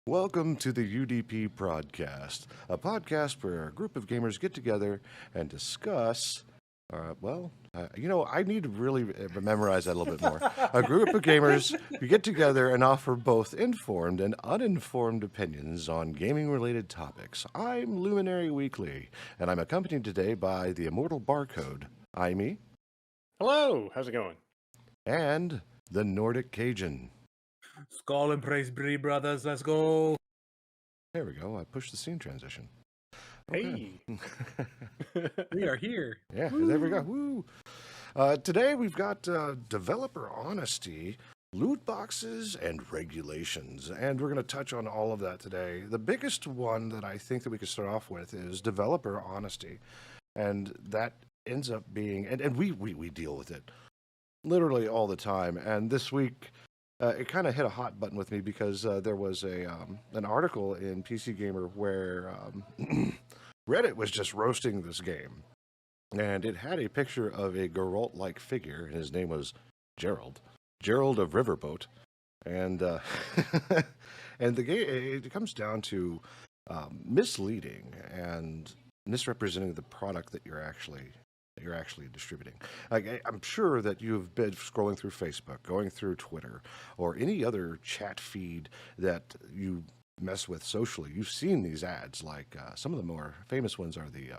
Welcome to the UDP Podcast, a podcast where a group of gamers get together and discuss. I need to really memorize that a little bit more. A group of gamers who get together and offer both informed and uninformed opinions on gaming related topics. I'm Luminary Weekly, and I'm accompanied today by the Immortal Barcode, Aimee, Hello, how's it going? and the Nordic Cajun. Skull and praise Bree brothers, let's go. There we go. I pushed the scene transition. Hey. We are here. Yeah, there we go. Woo! Today we've got developer honesty, loot boxes, and regulations, and we're going to touch on all of that today. The biggest one that I think that we could start off with is developer honesty, and that ends up being, and we deal with it literally all the time. And this week, it kind of hit a hot button with me because there was an article in PC Gamer where Reddit was just roasting this game. And it had a picture of a Geralt-like figure, and his name was Gerald of Riverboat. And and the game, it comes down to misleading and misrepresenting the product that you're actually distributing. I'm sure that you've been scrolling through Facebook, going through Twitter, or any other chat feed that you mess with socially. You've seen these ads. Like some of the more famous ones are the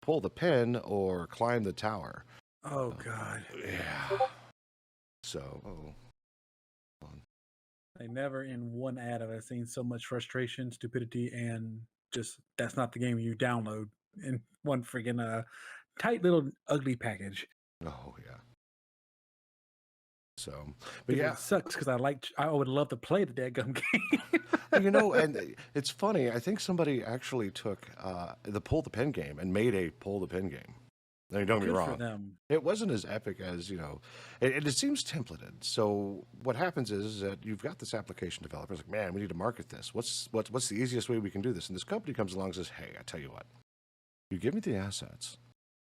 pull the pin or climb the tower. Oh, God. Yeah. So, I never in one ad have I seen so much frustration, stupidity, and just that's not the game you download in one freaking tight little ugly package. oh yeah. So, but yeah, It sucks because I would love to play the dadgum game. and it's funny. I think somebody actually took the pull the pin game and made a pull the pin game. Now, don't get me Good for wrong. them. It wasn't as epic as, it seems templated. So what happens is that you've got this application developer. It's like, man, we need to market this. What's the easiest way we can do this? And this company comes along and says, hey, I tell you what, you give me the assets.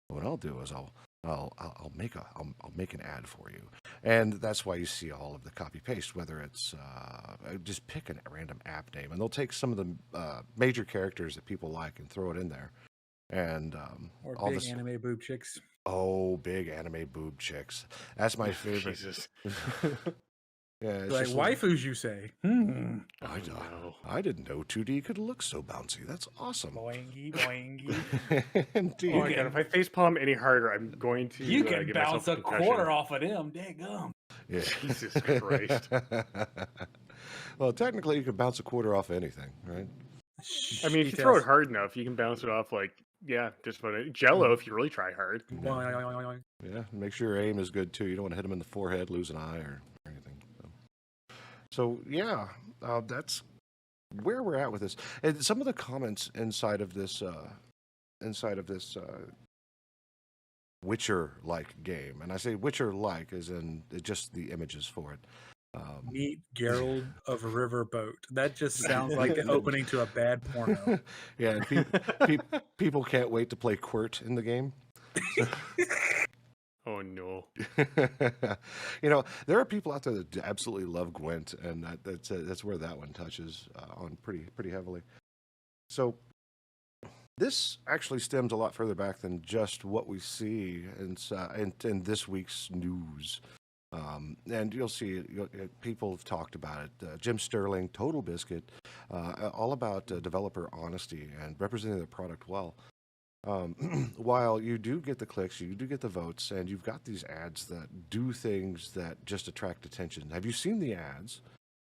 What I'll do is I'll make an ad for you. And that's why you see all of the copy paste, whether it's just pick a random app name, and they'll take some of the major characters that people like and throw it in there. And Or all big this, anime boob chicks. oh, big anime boob chicks. That's my favorite. Jesus. Yeah, it's Like just waifus, you say. I didn't know 2D could look so bouncy. That's awesome. Boingy, boingy. Indeed. Oh my god, if I facepalm any harder, I'm going to You can give bounce myself a concussion. quarter off of them. Dadgum. Yeah. Jesus Christ. Well, technically, you can bounce a quarter off anything, right? I mean, if you throw it hard enough, you can bounce it off just about it. Jello if you really try hard. Yeah, make sure your aim is good too. You don't want to hit them in the forehead, lose an eye, or anything. So yeah, that's where we're at with this. And some of the comments inside of this Witcher-like game, and I say Witcher-like as in just the images for it. Meet Gerald of a Riverboat. That just sounds like the opening to a bad porno. Yeah, and people can't wait to play Quirt in the game. Oh no. There are people out there that absolutely love Gwent, and that's where that one touches on pretty heavily. So this actually stems a lot further back than just what we see in this week's news. And you'll see people have talked about it. Jim Sterling, Total Biscuit, all about developer honesty and representing the product well. While you do get the clicks, you do get the votes, and you've got these ads that do things that just attract attention. Have you seen the ads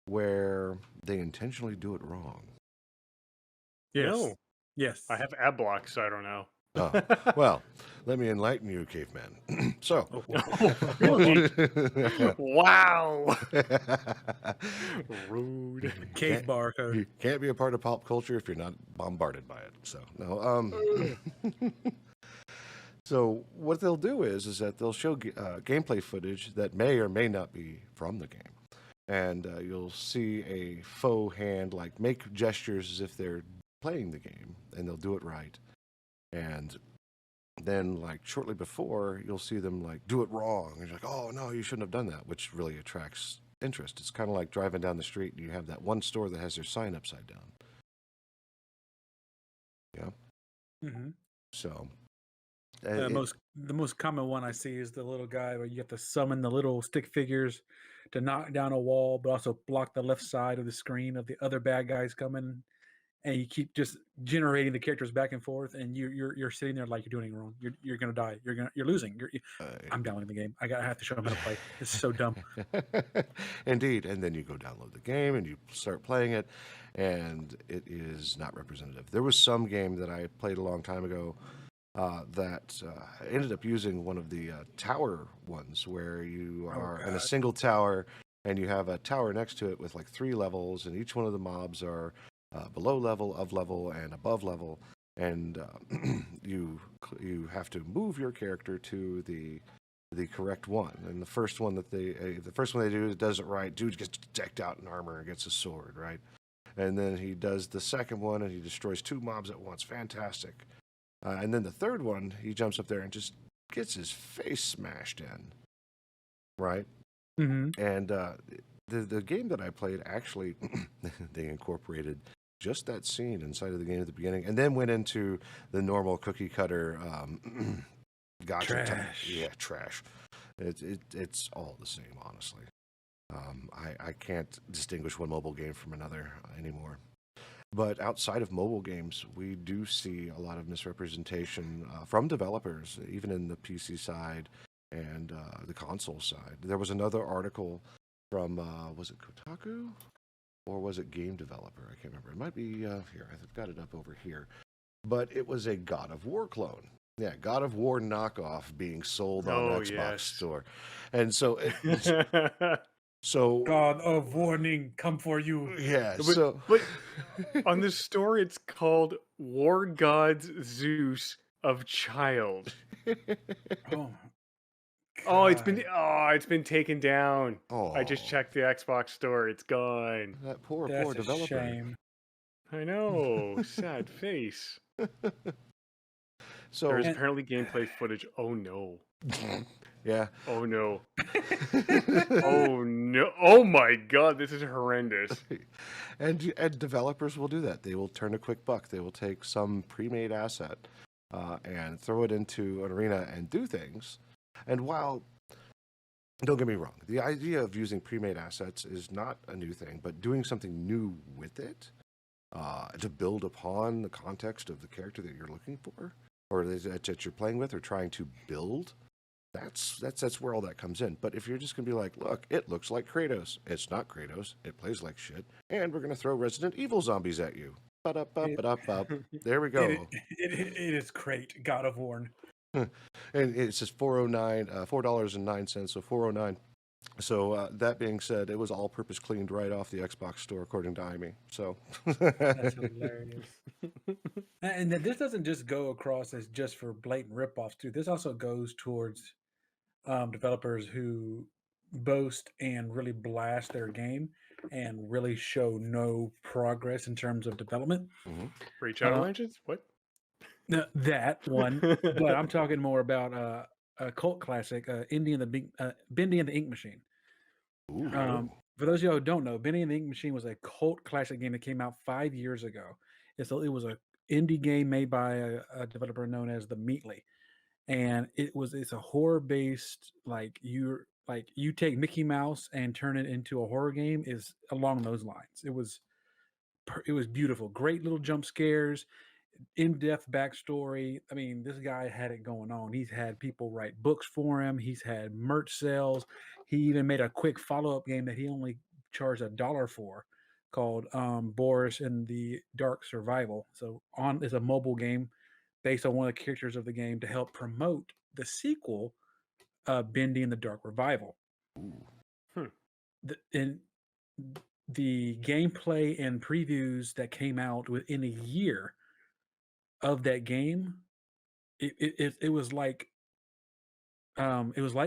where they intentionally do it wrong? Yes. No. Yes. I have ad blocks, so I don't know. Oh, well, let me enlighten you, caveman. So, Really? Wow. Rude. Cave barcode. you can't be a part of pop culture if you're not bombarded by it. So, no. So what they'll do is that they'll show gameplay footage that may or may not be from the game, and you'll see a faux hand make gestures as if they're playing the game, and they'll do it right. And then shortly before, you'll see them do it wrong. And you're like, oh no, you shouldn't have done that, which really attracts interest. It's kind of like driving down the street and you have that one store that has their sign upside down. Yeah. Mm-hmm. So the most common one I see is the little guy where you have to summon the little stick figures to knock down a wall, but also block the left side of the screen of the other bad guys coming, and you keep just generating the characters back and forth, and you're sitting there like you're doing it wrong. You're gonna die. You're losing. I'm downloading the game. I have to show them how to play. It's so dumb. Indeed. And then you go download the game and you start playing it, and it is not representative. There was some game that I played a long time ago that ended up using one of the tower ones where you are in a single tower and you have a tower next to it with like 3 levels, and each one of the mobs are below level, of level, and above level. And you have to move your character to the correct one. And the first one they do, it does it right. Dude gets decked out in armor and gets a sword, right? And then he does the second one and he destroys 2 mobs at once. Fantastic. And then the third one, he jumps up there and just gets his face smashed in, right? Mm-hmm. And the game that I played, actually, they incorporated just that scene inside of the game at the beginning, and then went into the normal cookie cutter gotcha Trash. Yeah, trash. It's all the same, honestly. I can't distinguish one mobile game from another anymore. But outside of mobile games, we do see a lot of misrepresentation from developers, even in the PC side and the console side. There was another article from, was it Kotaku? Or was it Game Developer? I can't remember. It might be here. I've got it up over here. But it was a God of War clone. Yeah, God of War knockoff being sold on Xbox Store. And so So God of warning, come for you. Yeah. But on this store, it's called War Gods Zeus of Child. Oh, it's been taken down. Oh, I just checked the Xbox store. It's gone. That poor developer. Shame. I know. Sad face. So there's apparently gameplay footage. Oh no. Yeah. Oh no. Oh no. Oh my god, this is horrendous. And developers will do that. They will turn a quick buck. They will take some pre-made asset and throw it into an arena and do things. And while, don't get me wrong, the idea of using pre-made assets is not a new thing, but doing something new with it to build upon the context of the character that you're looking for, or that you're playing with or trying to build, that's where all that comes in. But if you're just going to be like, look, it looks like Kratos. It's not Kratos. It plays like shit. And we're going to throw Resident Evil zombies at you. There we go. It is great. God of War. And it says $4.09, so $4.09. So that being said, it was all-purpose cleaned right off the Xbox store, according to IME. So that's hilarious. And this doesn't just go across as just for blatant ripoffs too. This also goes towards developers who boast and really blast their game and really show no progress in terms of development. Mm-hmm. Reach Out Legends? What? No, that one. But I'm talking more about a cult classic, Bendy and the Ink Machine. For those of you who don't know, Bendy and the Ink Machine was a cult classic game that came out 5 years ago. It was an indie game made by a developer known as the Meatly, and it's a horror based, like you take Mickey Mouse and turn it into a horror game, is along those lines. It was beautiful, great little jump scares, in-depth backstory. I mean, this guy had it going on. He's had people write books for him. He's had merch sales. He even made a quick follow-up game that he only charged $1 for, called Boris and the Dark Survival. So it's a mobile game based on one of the characters of the game to help promote the sequel, Bendy and the Dark Revival. The gameplay and previews that came out within a year of that game, it was like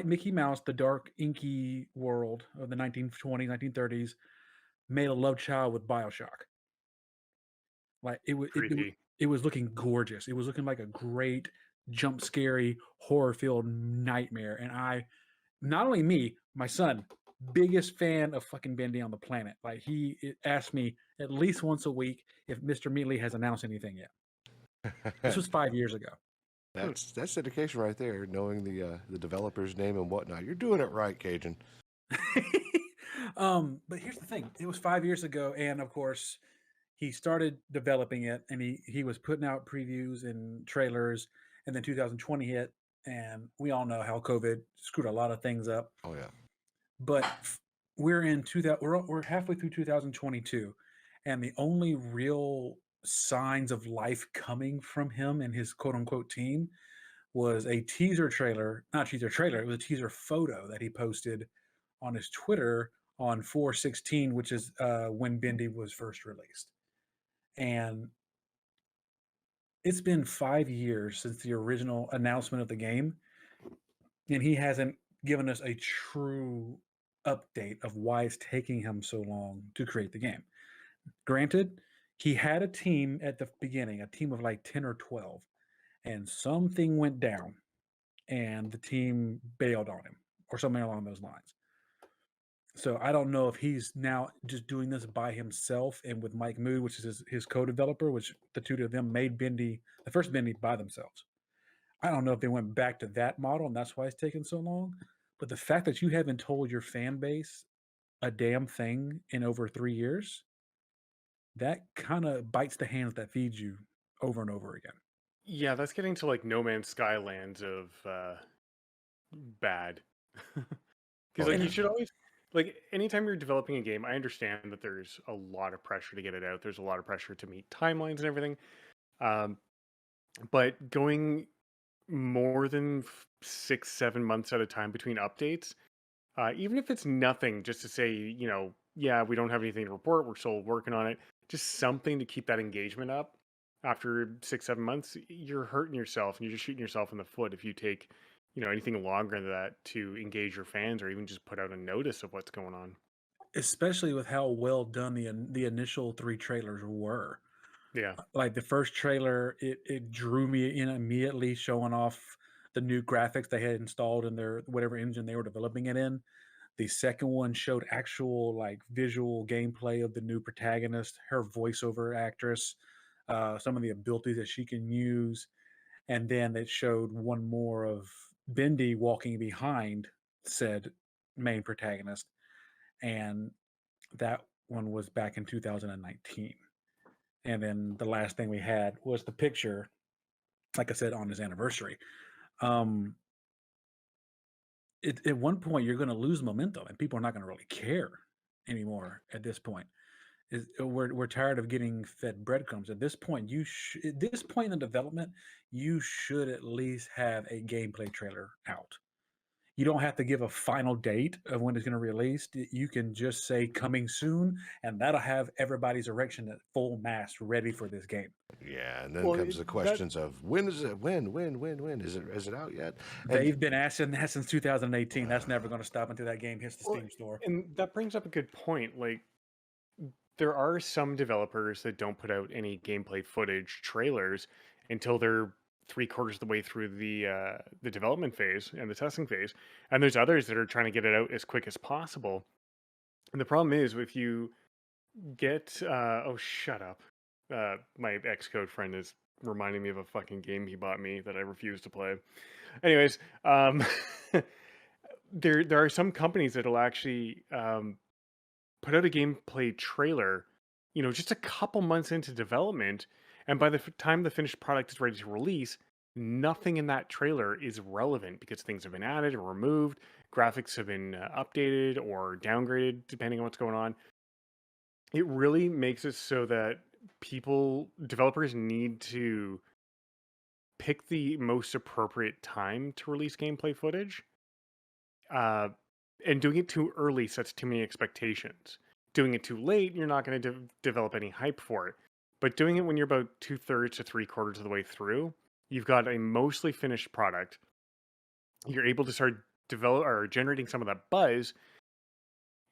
Mickey Mouse, the dark inky world of the 1920s, 1930s, made a love child with BioShock. Like it was looking gorgeous. It was looking like a great jump scary horror filled nightmare. And not only me, my son biggest fan of fucking Bendy on the planet. Like asked me at least once a week if Mr. Meatley has announced anything yet. This was 5 years ago. That's dedication right there, knowing the developer's name and whatnot. You're doing it right, Cajun. But here's the thing: it was 5 years ago, and of course, he started developing it, and he was putting out previews and trailers, and then 2020 hit, and we all know how COVID screwed a lot of things up. Oh yeah. But we're in 2000. We're halfway through 2022, and the only real signs of life coming from him and his quote unquote team was a teaser trailer, not teaser trailer, it was a teaser photo that he posted on his Twitter on 4/16, which is when Bendy was first released. And it's been 5 years since the original announcement of the game, and he hasn't given us a true update of why it's taking him so long to create the game. Granted, he had a team at the beginning, a team of like 10 or 12, and something went down and the team bailed on him or something along those lines. So I don't know if he's now just doing this by himself and with Mike Mood, which is his co-developer, which the two of them made Bendy, the first Bendy, by themselves. I don't know if they went back to that model and that's why it's taken so long. But the fact that you haven't told your fan base a damn thing in over 3 years, that kind of bites the hands that feed you over and over again. Yeah, that's getting to like No Man's Sky lands of bad. Because Oh like yeah. you should always like anytime you're developing a game, I understand that there's a lot of pressure to get it out. There's a lot of pressure to meet timelines and everything. Um, but going more than 6, 7 months at a time between updates, even if it's nothing, just to say, yeah, we don't have anything to report. We're still working on it. Just something to keep that engagement up. After 6, 7 months, you're hurting yourself and you're just shooting yourself in the foot if you take, anything longer than that to engage your fans or even just put out a notice of what's going on. Especially with how well done the initial three trailers were. Yeah. Like the first trailer, it drew me in immediately, showing off the new graphics they had installed in their whatever engine they were developing it in. The second one showed actual like visual gameplay of the new protagonist, her voiceover actress, some of the abilities that she can use, and then it showed one more of Bendy walking behind said main protagonist, and that one was back in 2019. And then the last thing we had was the picture, like I said, on his anniversary. Um, at one point, you're going to lose momentum, and people are not going to really care anymore. At this point, we're tired of getting fed breadcrumbs. At this point, at this point in the development, you should at least have a gameplay trailer out. You don't have to give a final date of when it's going to release. You can just say coming soon, and that'll have everybody's erection at full mast ready for this game. Yeah, and then Well, comes the questions of when is it? When is it out yet? And They've been asking that since 2018. That's never going to stop until that game hits the well, Steam store. and that brings up a good point. Like, there are some developers that don't put out any gameplay footage trailers until they're 3/4 of the way through the development phase and the testing phase, and there's others that are trying to get it out as quick as possible. And the problem is, if you get oh, shut up, my Xcode friend is reminding me of a fucking game he bought me that I refuse to play. Anyways, there are some companies that'll actually put out a gameplay trailer, just a couple months into development, and by the time the finished product is ready to release, nothing in that trailer is relevant because things have been added or removed, graphics have been updated or downgraded depending on what's going on. It really makes it so that developers need to pick the most appropriate time to release gameplay footage. Uh, and doing it too early sets too many expectations. Doing it too late, you're not going to develop any hype for it. But doing it when you're about 2/3 to 3/4 of the way through, you've got a mostly finished product. You're able to start generating some of that buzz,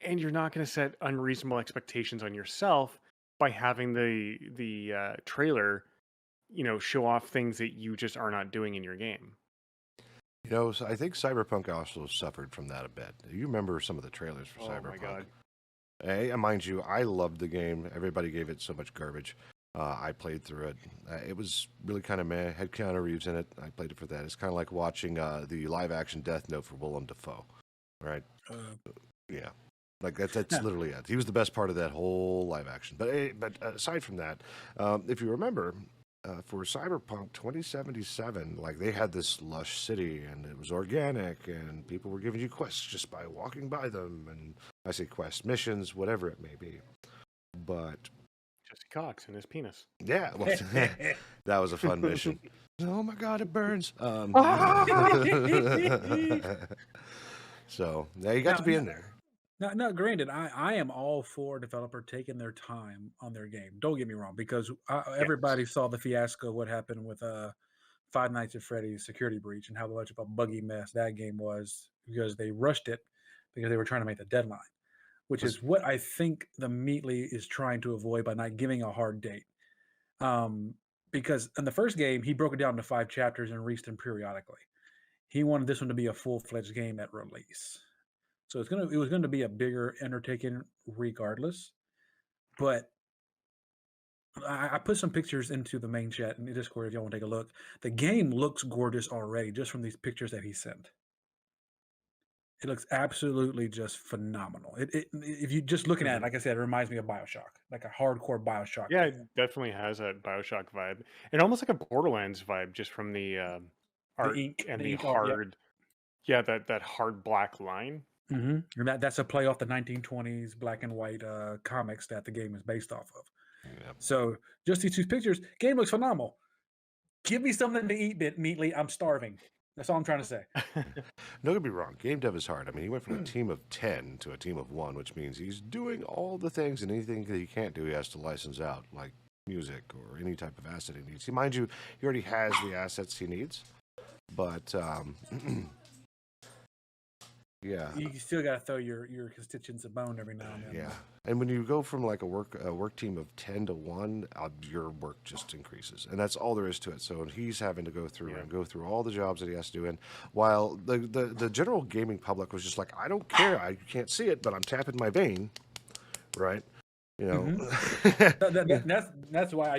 and you're not going to set unreasonable expectations on yourself by having the trailer, show off things that you just are not doing in your game. So I think Cyberpunk also suffered from that a bit. You remember some of the trailers for Oh my Cyberpunk? god. Hey, mind you, I loved the game. Everybody gave it so much garbage. I played through it. It was really kind of meh. Had Keanu Reeves in it. I played it for that. It's kind of like watching the live-action Death Note for Willem Dafoe, right? Uh, Yeah, like that's no, literally it. He was the best part of that whole live action. But aside from that, if you remember, for Cyberpunk 2077, like they had this lush city and it was organic and people were giving you quests just by walking by them. And I say quests, missions, whatever it may be. But Jesse Cox and his penis. yeah, well, that was a fun mission. Oh my God, it burns. So yeah, you got to now, be in there. now, granted, I am all for a developer taking their time on their game. Don't get me wrong, because Yes. everybody saw the fiasco of what happened with Five Nights at Freddy's Security Breach and how much of a buggy mess that game was because they rushed it because they were trying to make the deadline, which Was is what I think the Meatly is trying to avoid by not giving a hard date. Um, because in the first game, he broke it down into 5 chapters and released them periodically. He wanted this one to be a full-fledged game at release. So it was gonna be a bigger undertaking regardless. But I put some pictures into the main chat in the Discord if y'all want to take a look. The game looks gorgeous already just from these pictures that he sent. It looks absolutely just phenomenal. If you just looking at it, Mhm. like I said, it reminds me of BioShock, like a hardcore BioShock Yeah, feel. it definitely has that Bioshock vibe, and almost like a Borderlands vibe, just from the art and The the ink art, yep. hard, yeah, that hard black line. And that's a play off the 1920s black and white comics that the game is based off of. yeah. So just these two pictures, game looks phenomenal. Give me something to eat, bit meatly. I'm starving. That's all I'm trying to say. Don't get me wrong, game dev is hard. I mean, he went from a team of 10 to a team of 1, which means he's doing all the things, and anything that he can't do, he has to license out, like music or any type of asset he needs. Mind you, he already has the assets he needs, but yeah, You still got to throw your constituents a bone every now and then. yeah. And when you go from like a work team of 10 to 1, your work just increases, and that's all there is to it. So he's having to go through Yeah. and go through all the jobs that he has to do. And while the general gaming public was just like, I don't care, I can't see it, but I'm tapping my vein, right? You know, That's why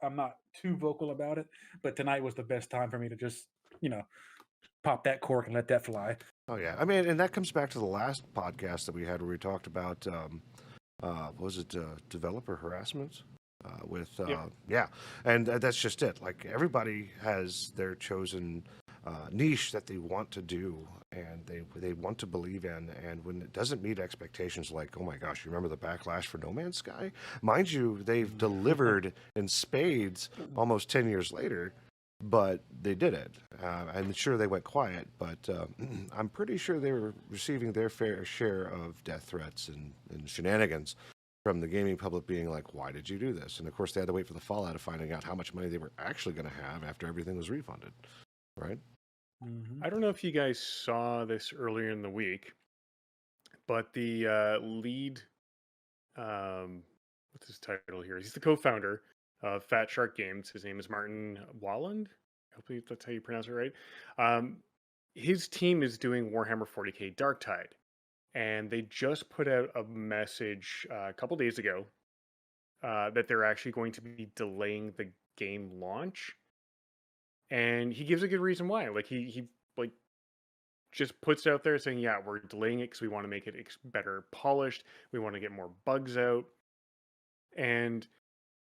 I'm not too vocal about it. But tonight was the best time for me to just pop that cork and let that fly. oh yeah. I mean, and that comes back to the last podcast that we had where we talked about was it developer harassment? With Yep. yeah, and that's just it. Like everybody has their chosen niche that they want to do, and they want to believe in. And when it doesn't meet expectations, like oh my gosh, you remember the backlash for No Man's Sky? Mind you, they've delivered in spades almost 10 years later. But they did it. I'm sure they went quiet, but I'm pretty sure they were receiving their fair share of death threats and shenanigans from the gaming public being like, why did you do this? And of course, they had to wait for the fallout of finding out how much money they were actually going to have after everything was refunded, right? I don't know if you guys saw this earlier in the week, but the lead, what's his title here? He's the co-founder of Fat Shark Games. His name is Martin Walland. Hopefully that's how you pronounce it right. Um, his team is doing Warhammer 40k Darktide, and they just put out a message a couple days ago that they're actually going to be delaying the game launch, and he gives a good reason why. Like he like just puts it out there saying, yeah, we're delaying it because we want to make it better polished. We want to get more bugs out. And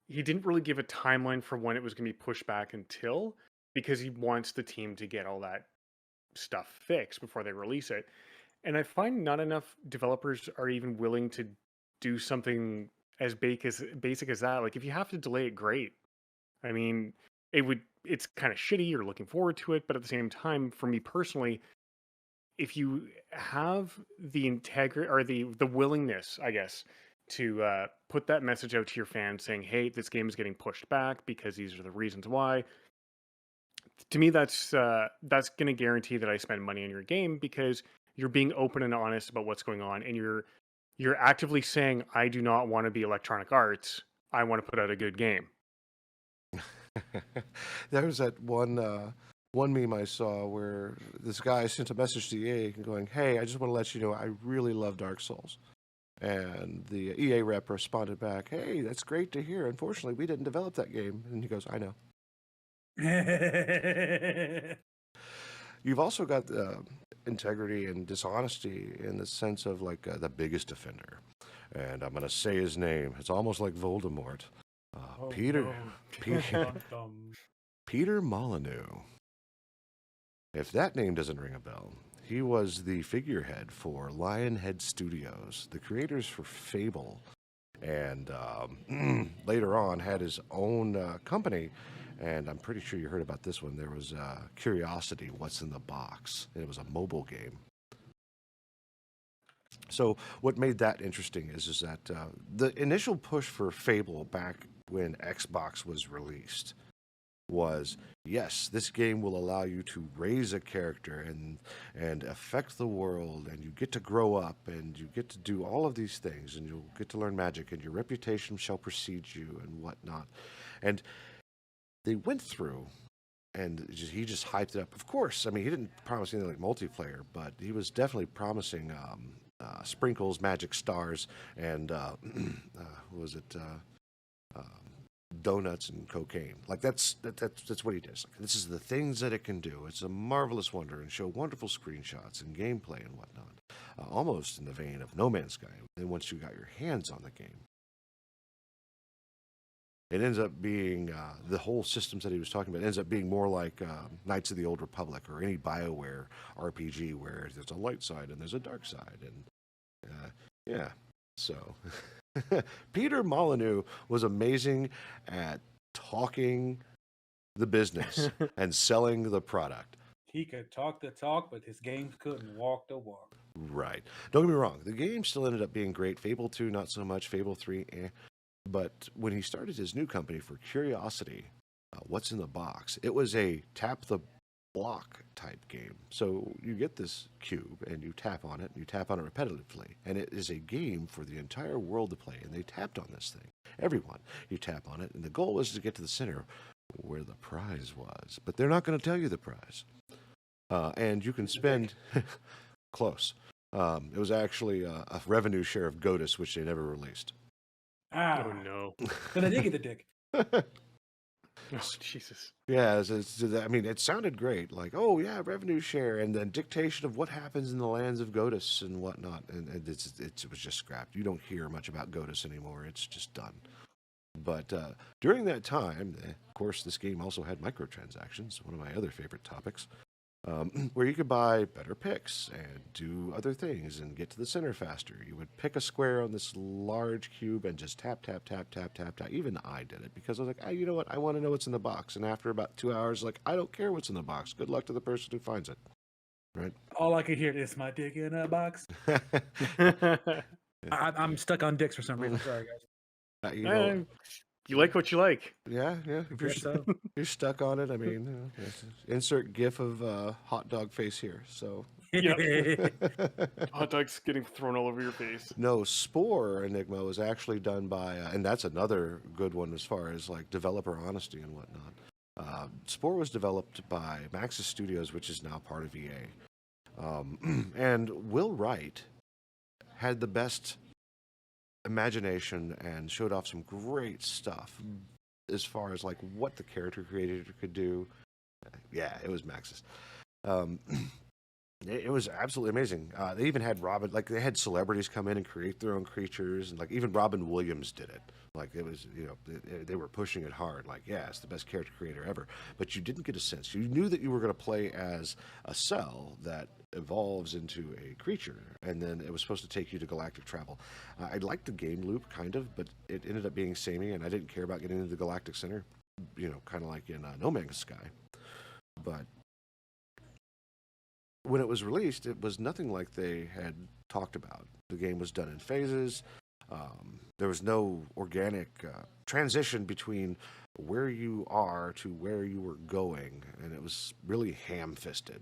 he didn't really give a timeline for when it was going to be pushed back until, because he wants the team to get all that stuff fixed before they release it. And I find not enough developers are even willing to do something as basic as that. Like if you have to delay it, great. I mean, it's kind of shitty. You're looking forward to it, but at the same time, for me personally, if you have the integrity or the willingness, I guess, to put that message out to your fans saying, "Hey, this game is getting pushed back because these are the reasons why." To me, that's going to guarantee that I spend money on your game because you're being open and honest about what's going on, and you're actively saying, "I do not want to be Electronic Arts. I want to put out a good game." There was that one one meme I saw where this guy sent a message to EA going, "Hey, I just want to let you know I really love Dark Souls." And the EA rep responded back, "Hey, that's great to hear. Unfortunately, we didn't develop that game." And he goes, "I know." You've also got integrity and dishonesty in the sense of like the biggest offender. And I'm going to say his name. It's almost like Voldemort. Peter, no. Peter, Dum. Peter Molyneux. If that name doesn't ring a bell, he was the figurehead for Lionhead Studios, the creators for Fable, and later on had his own company. And I'm pretty sure you heard about this one. There was Curiosity, What's in the Box? And it was a mobile game. So what made that interesting is that the initial push for Fable back when Xbox was released was, yes, this game will allow you to raise a character and affect the world, and you get to grow up, and you get to do all of these things, and you'll get to learn magic, and your reputation shall precede you, and whatnot. And they went through, and he just hyped it up. Of course, I mean, he didn't promise anything like multiplayer, but he was definitely promising sprinkles, magic stars, and what was it? Donuts and cocaine. Like that's what he does. Like, this is the things that it can do. It's a marvelous wonder, and show wonderful screenshots and gameplay and whatnot. Almost in the vein of No Man's Sky. Then once you got your hands on the game, it ends up being the whole systems that he was talking about ends up being more like Knights of the Old Republic or any BioWare RPG where there's a light side and there's a dark side, and yeah. So Peter Molyneux was amazing at talking the business and selling the product. He could talk the talk, but his games couldn't walk the walk. Right. Don't get me wrong. The game still ended up being great. Fable 2, not so much. Fable 3, eh. But when he started his new company for Curiosity, What's in the Box, it was a tap the block type game. So you get this cube and you tap on it and you tap on it repetitively. And it is a game for the entire world to play. And they tapped on this thing. Everyone. You tap on it. And the goal was to get to the center where the prize was. But they're not going to tell you the prize. And you can spend... Close. It was actually a revenue share of Godus, which they never released. Ah, Oh no. but I did get the dick. Oh Jesus. Yeah, I mean, it sounded great. Like, oh yeah, revenue share, and then dictation of what happens in the lands of Godus and whatnot. And it was just scrapped. You don't hear much about Godus anymore. It's just done. But during that time, of course, this game also had microtransactions, one of my other favorite topics, where you could buy better picks and do other things and get to the center faster. You would pick a square on this large cube and just tap, tap, tap, tap, tap, tap. Even I did it because I was like, you know what? I want to know what's in the box. And after about 2 hours, like, I don't care what's in the box. Good luck to the person who finds it. Right? All I could hear is my dick in a box. I'm stuck on dicks for some reason. Sorry, guys. You know, You like what you like. yeah. If you're, Guess so. you're stuck on it, I mean, insert GIF of hot dog face here. So Hot dogs getting thrown all over your face. no, Spore Enigma was actually done by, and that's another good one as far as like developer honesty and whatnot. Spore was developed by Maxis Studios, which is now part of EA. And Will Wright had the best imagination and showed off some great stuff as far as like what the character creator could do. Yeah, it was Maxis. It was absolutely amazing. They even had Robin, like they had celebrities come in and create their own creatures, and like even Robin Williams did it. Like it was, you know, they were pushing it hard. Like, yeah, it's the best character creator ever. But you didn't get a sense. You knew that you were going to play as a cell that evolves into a creature, and then it was supposed to take you to galactic travel. I liked the game loop kind of, but it ended up being samey, and I didn't care about getting into the galactic center. You know, kind of like in No Man's Sky, but when it was released, it was nothing like they had talked about. The game was done in phases. There was no organic transition between where you are to where you were going, and it was really ham-fisted.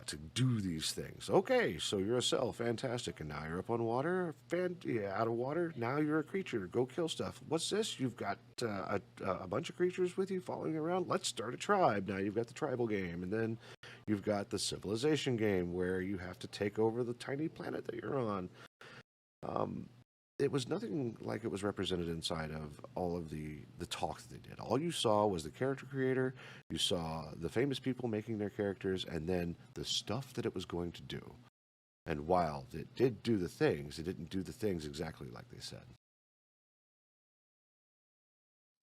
to do these things. Okay, so you're a cell, fantastic, and now you're up on water, out of water. Now you're a creature. Go kill stuff. What's this? You've got a bunch of creatures with you following around. Let's start a tribe. Now you've got the tribal game, and then you've got the civilization game where you have to take over the tiny planet that you're on. It was nothing like it was represented inside of all of the talk that they did. All you saw was the character creator, you saw the famous people making their characters, and then the stuff that it was going to do. And while it did do the things, it didn't do the things exactly like they said.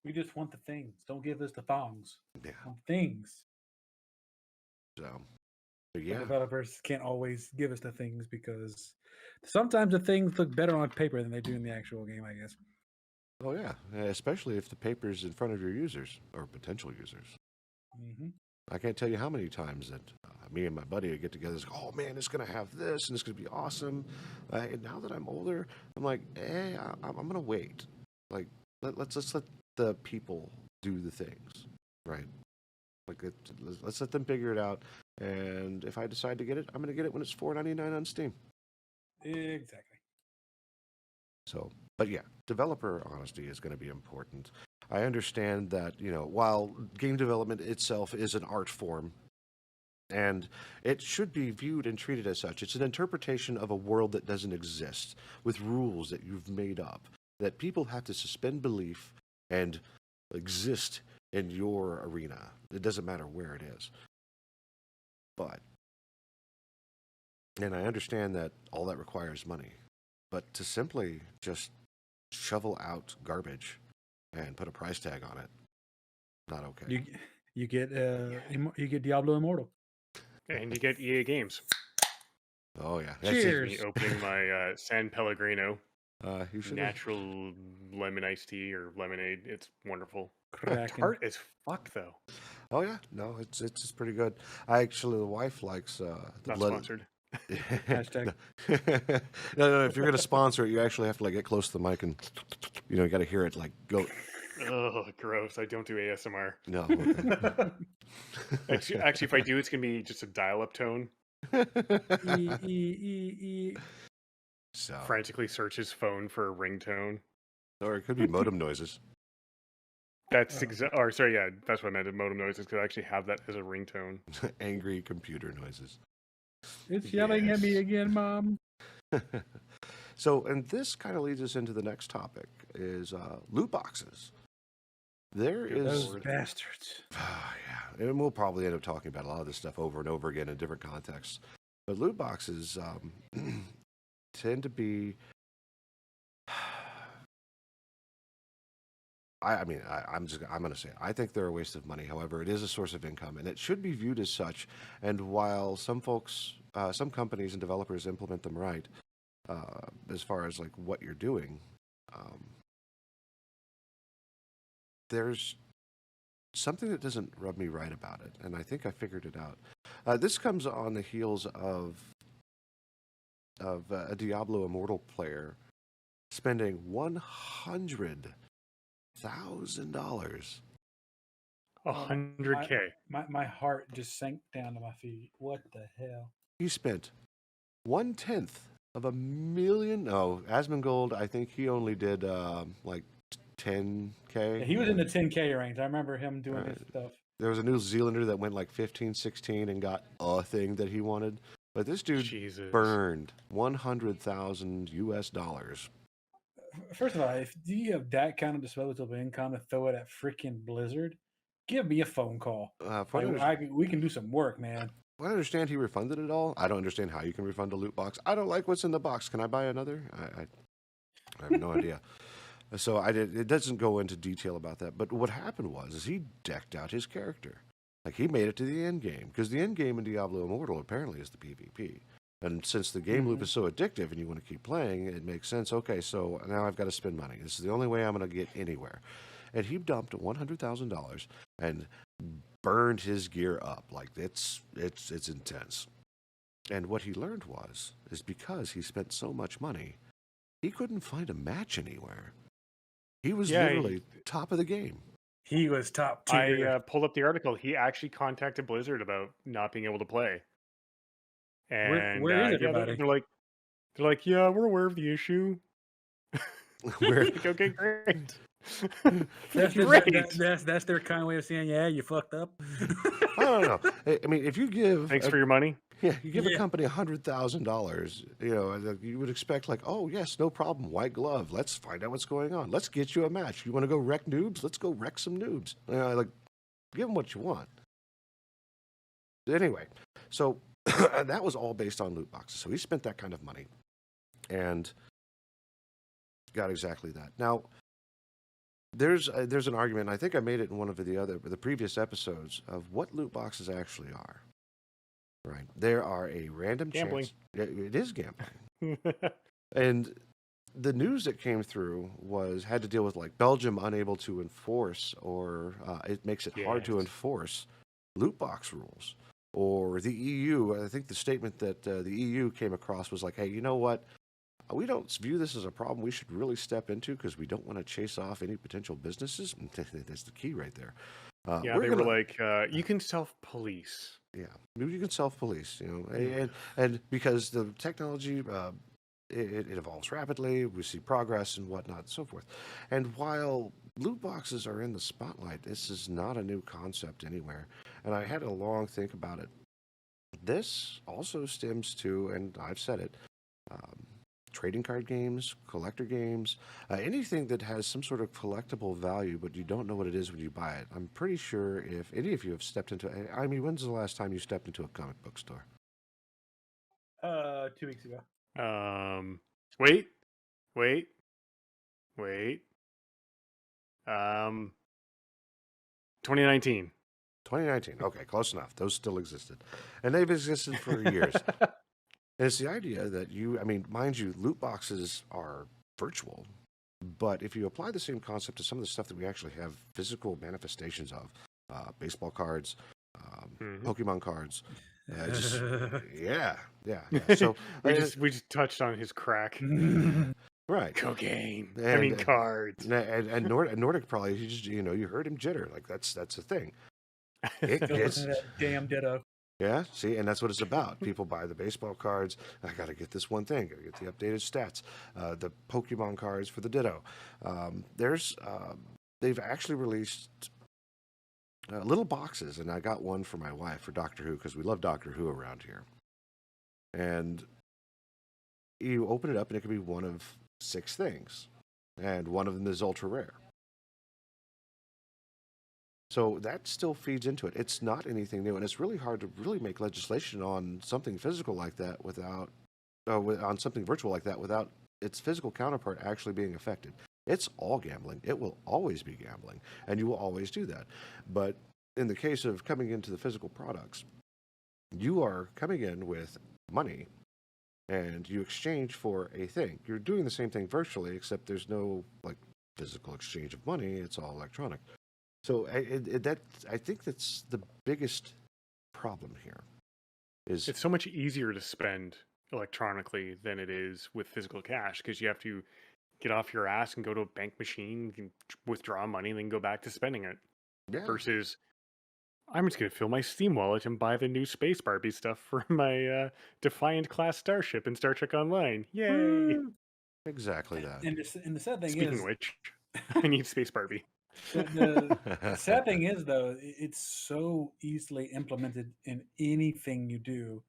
We just want the things. Don't give us the thongs. Yeah. Want things. So, The yeah. developers can't always give us the things because sometimes the things look better on paper than they do in the actual game, I guess. Oh, yeah. Especially if the paper's in front of your users or potential users. Mm-hmm. I can't tell you how many times that me and my buddy would get together and say, oh, man, it's going to have this, and it's going to be awesome. And now that I'm older, I'm like, hey, I'm going to wait. Like, let's let the people do the things, right? Like, let's let them figure it out. And if I decide to get it, I'm going to get it when it's $4.99 on Steam. Exactly. So, but yeah, developer honesty is going to be important. I understand that, while game development itself is an art form, and it should be viewed and treated as such, it's an interpretation of a world that doesn't exist, with rules that you've made up, that people have to suspend belief and exist in your arena. It doesn't matter where it is. And I understand that all that requires money, but to simply just shovel out garbage and put a price tag on it, not okay. You get Diablo Immortal, And you get EA games. Oh yeah, Cheers. Me opening my San Pellegrino you should natural lemon iced tea or lemonade. It's wonderful. Kraken. Tart as fuck though. Oh yeah, no, it's pretty good. The wife likes the Not blood. sponsored. Hashtag. No. If you're gonna sponsor it, you actually have to get close to the mic and you got to hear it go. Oh, gross! I don't do ASMR. No. Okay. Actually, if I do, it's gonna be just a dial-up tone. E. So. Frantically search his phone for a ringtone. Or it could be modem noises. That's sorry, yeah, that's what I meant. Modem noises, because I actually have that as a ringtone. Angry computer noises. It's yelling at me again, Mom. So, and this kind of leads us into the next topic: is loot boxes. Those bastards. Yeah, and we'll probably end up talking about a lot of this stuff over and over again in different contexts. But loot boxes tend to be. I'm going to say it. I think they're a waste of money. However, it is a source of income, and it should be viewed as such. And while some companies and developers implement them right, as far as what you're doing, there's something that doesn't rub me right about it, and I think I figured it out. This comes on the heels of a Diablo Immortal player spending $100,000. $100K. My heart just sank down to my feet. What the hell? He spent 1/10 of $1 million. No, Asmongold, I think he only did 10K. Yeah, he was in the 10K range. I remember him doing his stuff. There was a New Zealander that went 15, 16 and got a thing that he wanted. But this dude burned $100,000. First of all, if you have that kind of disposable income to throw it at freaking Blizzard, give me a phone call. We can do some work, man. I understand he refunded it all. I don't understand how you can refund a loot box. I don't like what's in the box. Can I buy another? I have no idea. So it doesn't go into detail about that. But what happened was he decked out his character. He made it to the end game, because the end game in Diablo Immortal apparently is the PvP. And since the game loop is so addictive and you want to keep playing, it makes sense. Okay, so now I've got to spend money. This is the only way I'm going to get anywhere. And he dumped $100,000 and burned his gear up. It's intense. And what he learned is because he spent so much money, he couldn't find a match anywhere. He was literally top of the game. He was top tier. I pulled up the article. He actually contacted Blizzard about not being able to play. And where is yeah, everybody? they're like, yeah, we're aware of the issue. Where Like, okay, great. That's Great. that's their kind of way of saying, yeah, you fucked up. I don't know. I mean, if you give Thanks for your money. you give a Yeah. company $100,000, you would expect like, oh yes, no problem, white glove. Let's find out what's going on. Let's get you a match. You want to go wreck noobs? Let's go wreck some noobs. Like, give them what you want. Anyway, so that was all based on loot boxes. So he spent that kind of money and got exactly that. Now, there's an argument. I think I made it in one of the previous episodes of what loot boxes actually are. Right, there are a random Gambling. chance. It is gambling, and the news that came through had to deal with like Belgium unable to enforce, or it makes it hard to Yes. enforce loot box rules, or the EU. I think the statement that the EU came across was like, hey, you know what? We don't view this as a problem we should really step into because we don't want to chase off any potential businesses. That's the key right there. Yeah, We're they were gonna, like, you can self-police. yeah, maybe you can self-police, Yeah. and because the technology it evolves rapidly, we see progress and whatnot and so forth. And while loot boxes are in the spotlight, this is not a new concept anywhere. And I had a long think about it. This also stems to, and I've said it, um, trading card games, collector games, anything that has some sort of collectible value, but you don't know what it is when you buy it. I'm pretty sure if any of you have stepped into, I mean, when's the last time you stepped into a comic book store? 2 weeks ago. Wait, wait, wait. 2019. 2019. Okay, close enough. Those still existed. And they've existed for years. And it's the idea that I mean, mind you, loot boxes are virtual, but if you apply the same concept to some of the stuff that we actually have physical manifestations of, baseball cards, Pokemon cards, just yeah. So We just touched on his crack. right, Cocaine. I and mean cards. and Nordic probably you heard him jitter, like that's a thing. It Still gets looking at that damn ditto. Yeah, see, and that's what it's about. People buy the baseball cards. I got to get this one thing. Got to get the updated stats. The Pokemon cards for the Ditto. They've actually released little boxes, and I got one for my wife for Doctor Who because we love Doctor Who around here. And you open it up, and it can be one of 6 things, and one of them is ultra rare. So that still feeds into it. It's not anything new, and it's really hard to really make legislation on something physical like that on something virtual like that without its physical counterpart actually being affected. It's all gambling. It will always be gambling, and you will always do that. But in the case of coming into the physical products, you are coming in with money, and you exchange for a thing. You're doing the same thing virtually, except there's no like physical exchange of money. It's all electronic. So I think that's the biggest problem here. It's so much easier to spend electronically than it is with physical cash because you have to get off your ass and go to a bank machine, and withdraw money, and then go back to spending it. Yeah. Versus, I'm just going to fill my Steam wallet and buy the new Space Barbie stuff for my Defiant class starship in Star Trek Online. Yay! Exactly that. And the sad thing Speaking is, of which, I need Space Barbie. the sad thing is though, it's so easily implemented in anything you do,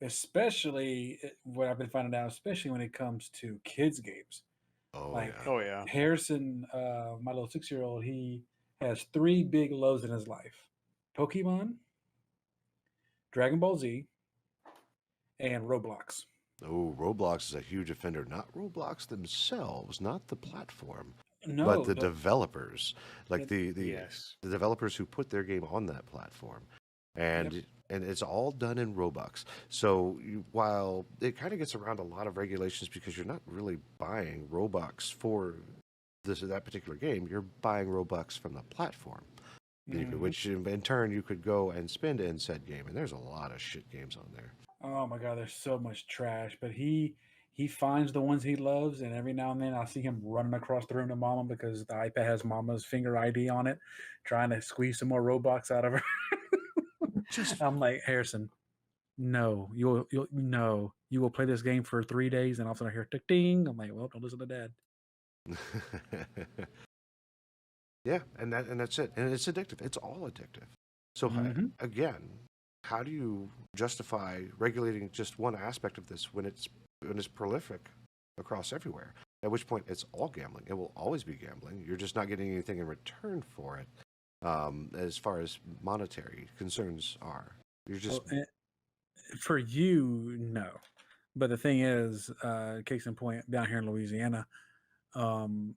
especially what I've been finding out, especially when it comes to kids games. Oh Like yeah. Oh yeah. Harrison, my little 6-year-old, he has 3 big loves in his life: Pokemon, Dragon Ball Z, and Roblox. Oh, Roblox is a huge offender. Not Roblox themselves, not the platform, but No, the developers, like the Yes. the developers who put their game on that platform, yep. and it's all done in Robux. So while it kind of gets around a lot of regulations because you're not really buying Robux for that particular game, you're buying Robux from the platform, which in turn you could go and spend in said game. And there's a lot of shit games on there. Oh my god, there's so much trash. But he finds the ones he loves, and every now and then I'll see him running across the room to Mama because the iPad has Mama's finger ID on it, trying to squeeze some more Robux out of her. Just I'm like, Harrison, No, you will play this game for 3 days, and all of a sudden I hear tick ding. I'm like, well, don't listen to dad. Yeah, and that's it. And it's addictive. It's all addictive. So Hmm. again, how do you justify regulating just one aspect of this when it's prolific across everywhere? At which point it's all gambling. It will always be gambling. You're just not getting anything in return for it, as far as monetary concerns are. You're just Well, for you, no. But the thing is, case in point, down here in Louisiana, um,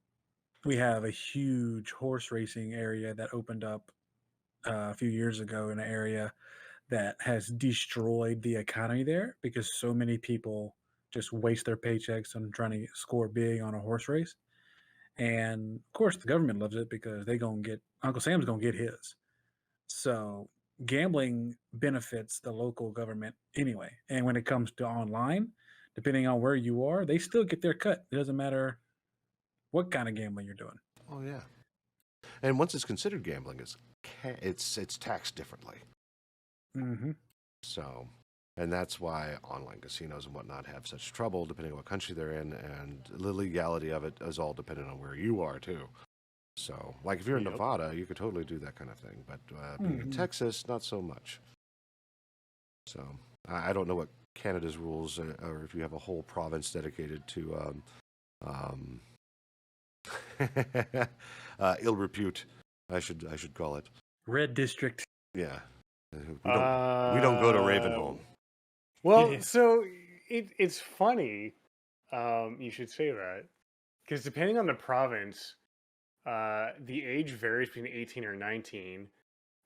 we have a huge horse racing area that opened up a few years ago in an area that has destroyed the economy there because so many people just waste their paychecks on trying to score big on a horse race. And of course, the government loves it because they gonna get Uncle Sam's gonna get his. So gambling benefits the local government anyway. And when it comes to online, depending on where you are, they still get their cut. It doesn't matter what kind of gambling you're doing. oh yeah. And once it's considered gambling, it's taxed differently. Hmm. So, and that's why online casinos and whatnot have such trouble, depending on what country they're in, and the legality of it is all dependent on where you are too. So, like if you're in Yep. Nevada, you could totally do that kind of thing, but being in Texas, not so much. So, I don't know what Canada's rules are, or if you have a whole province dedicated to um, ill repute, I should call it. Red district. Yeah, we don't go to Ravenholm. Well, Yeah. so it's funny. You should say that because depending on the province, the age varies between 18 or 19,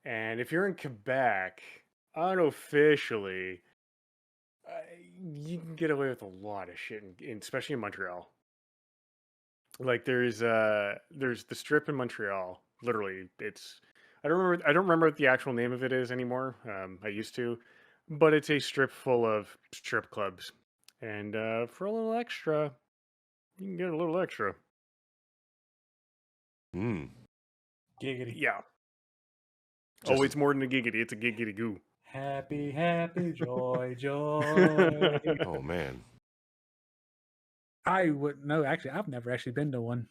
and if you're in Quebec, unofficially, uh, you can get away with a lot of shit, especially in Montreal. Like there's the strip in Montreal. Literally, it's I don't remember what the actual name of it is anymore. I used to, but it's a strip full of strip clubs, and for a little extra, you can get a little extra. Hmm. Giggity. Yeah. Just Oh, as it's more than a giggity. It's a giggity goo. Happy, happy, joy, joy. oh man. I would no, actually, I've never actually been to one.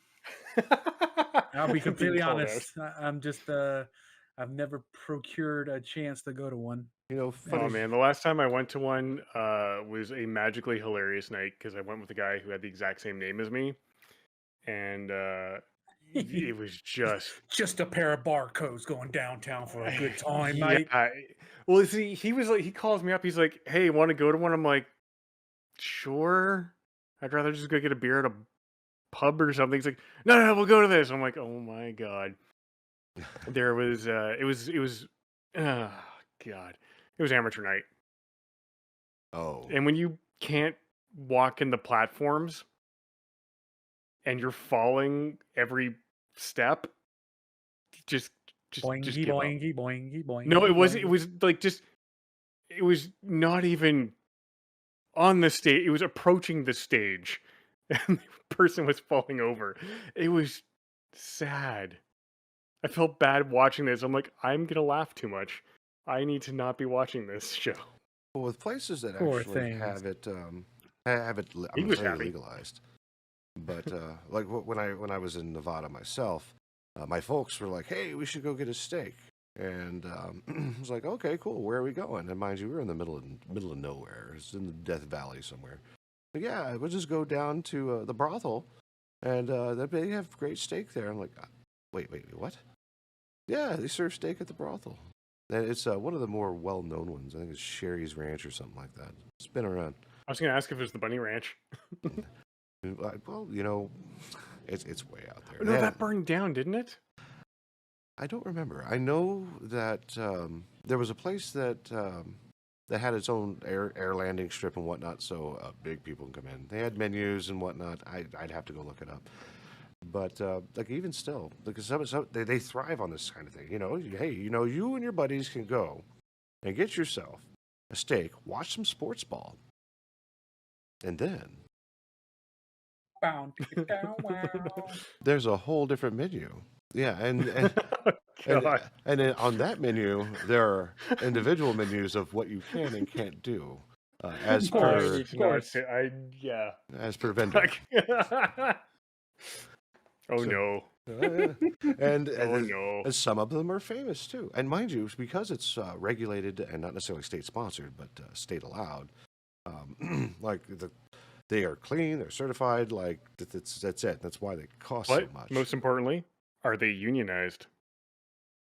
I'll be Being completely called out. honest. I'm just I've never procured a chance to go to one. Oh Funny. man, the last time I went to one was a magically hilarious night because I went with a guy who had the exact same name as me, and it was Just a pair of barcodes going downtown for a good time, yeah. mate. Well, see, he was like, he calls me up. He's like, "Hey, want to go to one?" I'm like, "Sure." I'd rather just go get a beer at a pub or something. He's like, "No, we'll go to this." I'm like, "Oh my god." There was, it was, oh god, it was amateur night, Oh. and when you can't walk in the platforms and you're falling every step, just, just Boingy, give up. boingy, boingy, No, boingy, it was, it boingy. was like just, it was not even on the stage. It was approaching the stage, and the person was falling over. It was sad. I felt bad watching this. I'm like, I'm gonna laugh too much. I need to not be watching this show. Well, with places that Poor actually things. have it, I'm He gonna was say happy. legalized, but like when I was in Nevada myself, my folks were like, "Hey, we should go get a steak," and I was like, "Okay, cool. Where are we going?" And mind you, we were in the middle of nowhere. It's in the Death Valley somewhere. But yeah, we'll just go down to the brothel, and they have great steak there. I'm like, wait, what? Yeah, they serve steak at the brothel. And it's one of the more well-known ones. I think it's Sherry's Ranch or something like that. It's been around. I was gonna ask if it was the Bunny Ranch. Well, it's way out there. No, that burned down, didn't it? I don't remember. I know that there was a place that had its own air landing strip and whatnot, so big people can come in. They had menus and whatnot. I'd have to go look it up. But like even still, because they thrive on this kind of thing. Hey, you and your buddies can go and get yourself a steak, watch some sports ball, and then Bound, wow. there's a whole different menu. Yeah, and God. and then on that menu, there are individual menus of what you can and can't do, as Of course, I per need of to not course. say. Yeah. vendor. Oh So, no. and Oh no. some of them are famous too. And mind you, because it's regulated and not necessarily state sponsored, but state allowed, like they are clean, they're certified. Like that's it. That's why they cost so But much. most importantly, are they unionized?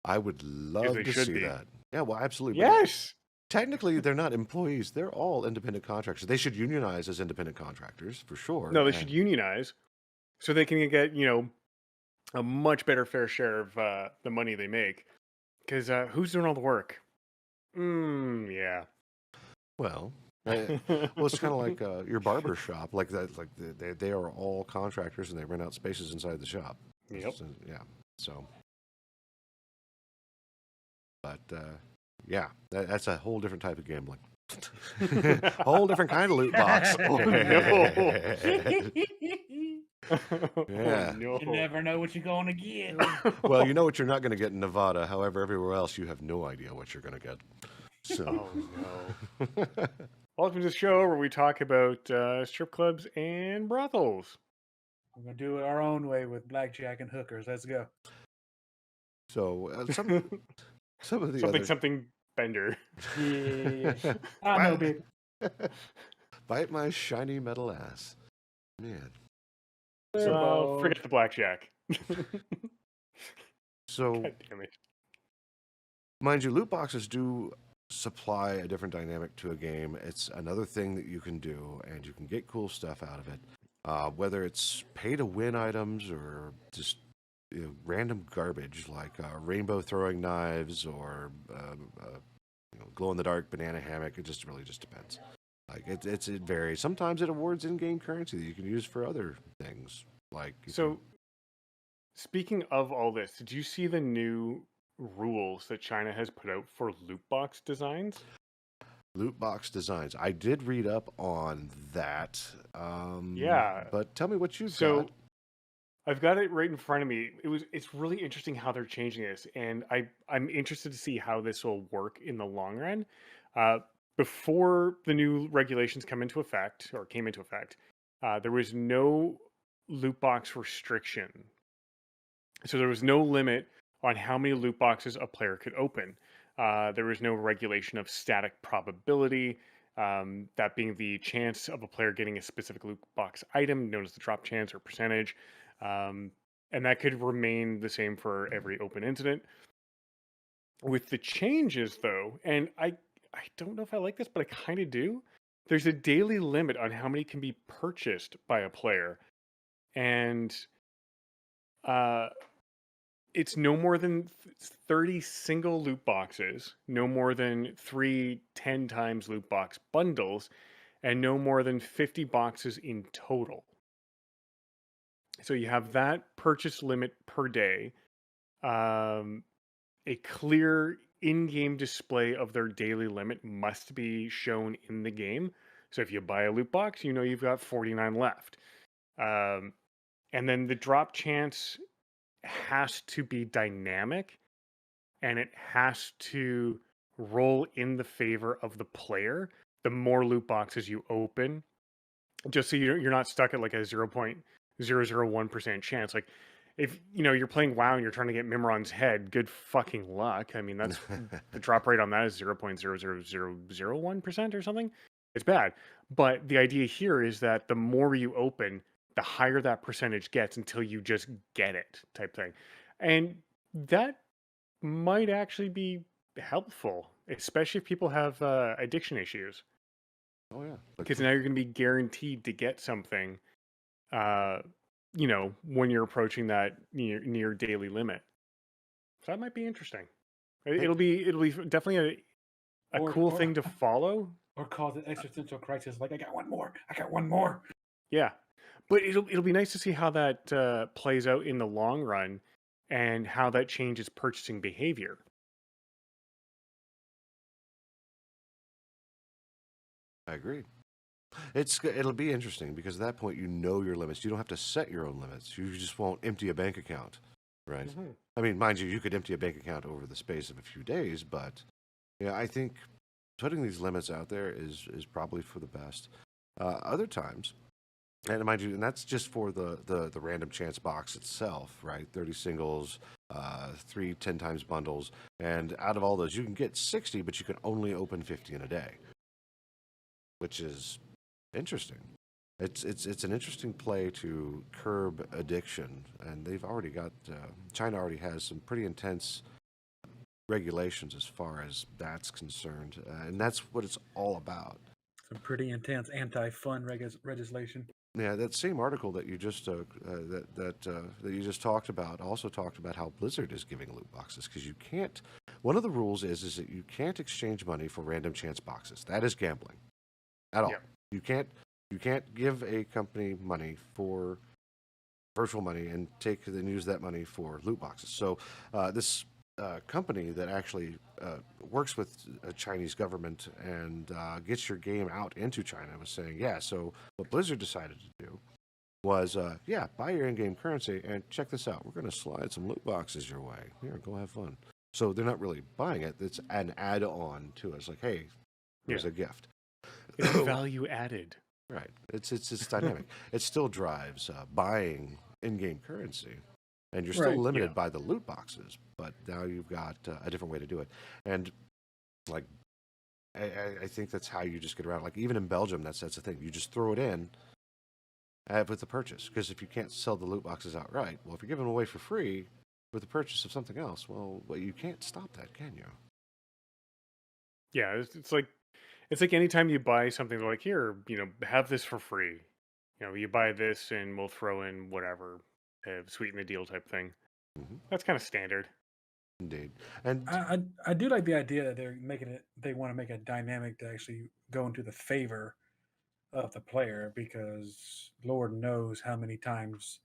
I would Because love they to should see be. that. Yeah, well, absolutely. But Yes. technically, they're not employees. They're all independent contractors. They should unionize as independent contractors for sure. No, they should And unionize so they can get a much better fair share of the money they make. Because who's doing all the work? Yeah. well, it's kind of like your barber shop, like that. Like they are all contractors and they rent out spaces inside the shop. Yep. Yeah. So, but yeah, that's a whole different type of gambling. Whole different kind of loot box. Oh no. Yeah. Oh no. You never know what you're going to get. Well, you know what you're not going to get in Nevada. However, everywhere else, you have no idea what you're going to get. So, Oh no. Welcome to the show where we talk about strip clubs and brothels. We're going to do it our own way with blackjack and hookers. Let's go. so some of the something other something bender. Yeah. I know, baby. bite my shiny metal ass, man. Well, forget the blackjack. So, God damn it. mind you, loot boxes do supply a different dynamic to a game. It's another thing that you can do, and you can get cool stuff out of it. Whether it's pay-to-win items or just random garbage like rainbow throwing knives or glow-in-the-dark banana hammock. It really just depends. Like it varies. Sometimes it awards in-game currency that you can use for other things. Like So, speaking of all this, did you see the new rules that China has put out for loot box designs? loot box designs. I did read up on that. Yeah. But tell me what you've So, got. I've got it right in front of me. It's really interesting how they're changing this, and I'm interested to see how this will work in the long run. Uh, Before the new regulations came into effect, there was no loot box restriction. So there was no limit on how many loot boxes a player could open. There was no regulation of static probability, that being the chance of a player getting a specific loot box item, known as the drop chance or percentage. Um, and that could remain the same for every open incident. With the changes, though, and I don't know if I like this, but I kind of do. There's a daily limit on how many can be purchased by a player, and uh, it's no more than 30 single loot boxes, no more than 3 10 times loot box bundles, and no more than 50 boxes in total. So you have that purchase limit per day, um, a clear in-game display of their daily limit must be shown in the game. So if you buy a loot box, you know you've got 49 left. Um, and then the drop chance has to be dynamic, and it has to roll in the favor of the player. The more loot boxes you open, just so you're not stuck at like a 0.001% chance. Like if you're playing WoW and you're trying to get Mimron's head, good fucking luck. I mean, that's the drop rate on that is 0.00001% or something. It's bad. But the idea here is that the more you open, the higher that percentage gets until you just get it, type thing. And that might actually be helpful, especially if people have addiction issues, Oh yeah. because now you're going to be guaranteed to get something, uh, when you're approaching that near daily limit. So that might be interesting. It'll be definitely a cool thing to follow. Or cause an existential crisis like, I got one more. I got one more. Yeah, but it'll be nice to see how that plays out in the long run, and how that changes purchasing behavior. I agree. It'll be interesting because at that point you know your limits. You don't have to set your own limits. You just won't empty a bank account. right? Mhm. I mean, mind you, you could empty a bank account over the space of a few days, but yeah, I think putting these limits out there is probably for the best. Other times, and mind you, and that's just for the random chance box itself, right? 30 singles, three 10 times bundles, and out of all those, you can get 60, but you can only open 50 in a day, which is interesting. It's an interesting play to curb addiction, and they've already got China already has some pretty intense regulations as far as that's concerned, and that's what it's all about. Some pretty intense anti-fun legislation. Yeah, that same article that you just that you just talked about also talked about how Blizzard is giving loot boxes because you can't. One of the rules is that you can't exchange money for random chance boxes. That is gambling, at all. Yeah. You can't give a company money for virtual money and use that money for loot boxes. So this company that actually works with a Chinese government and gets your game out into China was saying, yeah. So what Blizzard decided to do was, yeah, buy your in-game currency and check this out. We're going to slide some loot boxes your way. Here, go have fun. So they're not really buying it. It's an add-on to it. It's like, hey, here's Yeah. a gift. It's value added. Right. It's dynamic. It still drives buying in-game currency, and you're still Right, limited yeah. by the loot boxes. But now you've got a different way to do it, and like I think that's how you just get around. Like even in Belgium, that's the thing. You just throw it in with the purchase, because if you can't sell the loot boxes outright, well, if you're giving them away for free with the purchase of something else, well, you can't stop that, can you? Yeah, it's like anytime you buy something, they're like, here, have this for free. You buy this and we'll throw in whatever to sweeten the deal type thing. Hmm. That's kind of standard. Indeed, and I do like the idea that they want to make it dynamic to actually go into the favor of the player because Lord knows how many times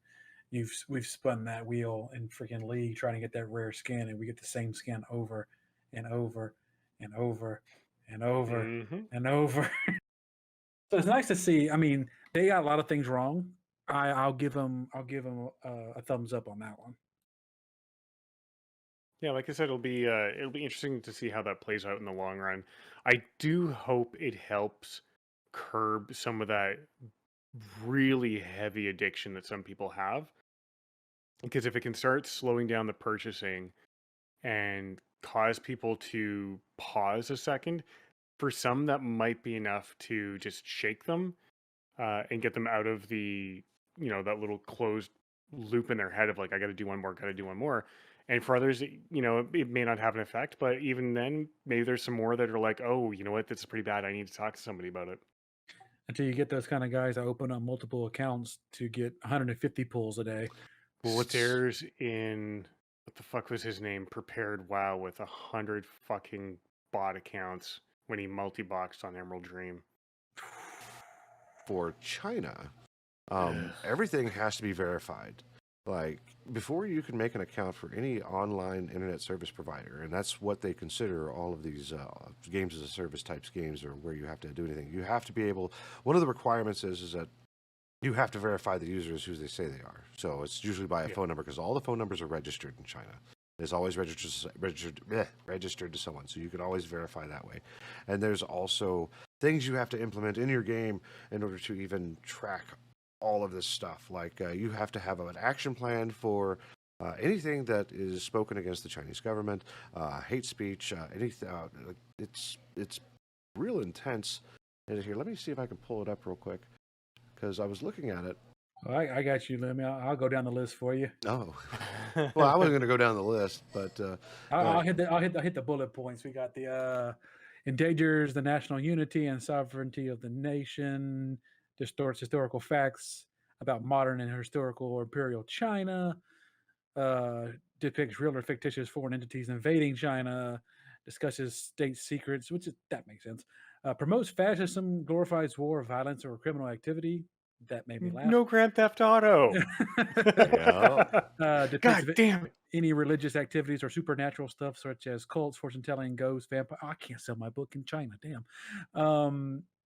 we've spun that wheel in freaking League trying to get that rare skin, and we get the same skin over and over and over and over Hmm. and over. So it's nice to see. I mean, they got a lot of things wrong. I'll give them a thumbs up on that one. Yeah, like I said, it'll be interesting to see how that plays out in the long run. I do hope it helps curb some of that really heavy addiction that some people have. Because if it can start slowing down the purchasing and cause people to pause a second, for some that might be enough to just shake them and get them out of that little closed loop in their head of like, I got to do one more, got to do one more. And for others, it may not have an effect, but even then, maybe there's some more that are like, oh, you know what, this is pretty bad. I need to talk to somebody about it. Until you get those kind of guys that open up multiple accounts to get 150 pulls a day. well, what's Stairs in what the fuck was his name? Prepared WoW with 100 fucking bot accounts when he multi-boxed on Emerald Dream. for China? Ugh. Everything has to be verified. Like before you can make an account for any online internet service provider, and that's what they consider all of these games as a service types games, or where you have to do anything. You have to be able. One of the requirements is that you have to verify the users who they say they are. So it's usually by a Yeah. phone number because all the phone numbers are registered in China. It's always registered to someone, so you can always verify that way. And there's also things you have to implement in your game in order to even track all of this stuff. Like you have to have an action plan for anything that is spoken against the Chinese government, hate speech, anything. It's real intense. And here, let me see if I can pull it up real quick because I was looking at it. Well, I got you, Lemmy. I'll go down the list for you. Oh, well, I wasn't going to go down the list, but I'll hit the bullet points. We got the endangers the national unity and sovereignty of the nation, distorts historical facts about modern and historical or imperial China, uh, depicts real or fictitious foreign entities invading China, discusses state secrets, that makes sense. Promotes fascism, glorifies war, violence, or criminal activity. That made me laugh. No Grand Theft Auto. yeah, Depicts God damn it. any religious activities or supernatural stuff such as cults, fortune telling, ghosts, vampire. Oh, I can't sell my book in China. Damn.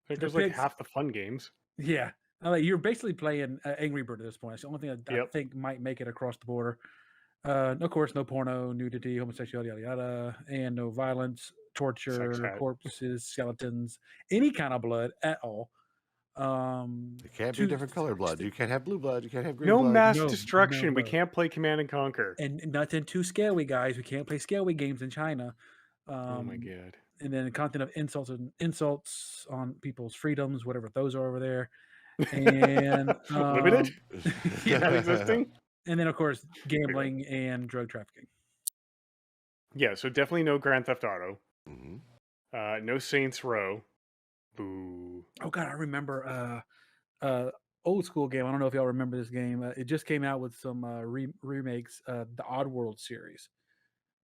There goes like Depicts. half the fun games. Yeah. You're basically playing Angry Bird at this point. It's the only thing I Yep. think might make it across the border. Of course, no porno, nudity, homosexuality, yada yada, and no violence, Sex torture, hat. corpses, skeletons, any kind of blood at all. It can't be To different color blood. You can't have blue blood. You can't have green No blood. mass no, no, destruction. We no, can't play Command and Conquer. and nothing too scary, guys. We can't play scary games in China. Oh my Um, god. and then content of insults on people's freedoms, whatever those are over there, and Limited? yeah, Not existing? and then of course gambling and drug trafficking. Yeah, so definitely no Grand Theft Auto. Mhm. No Saints Row. Boo. Oh god, I remember old school game. I don't know if y'all remember this game. It just came out with some remakes. The Oddworld series,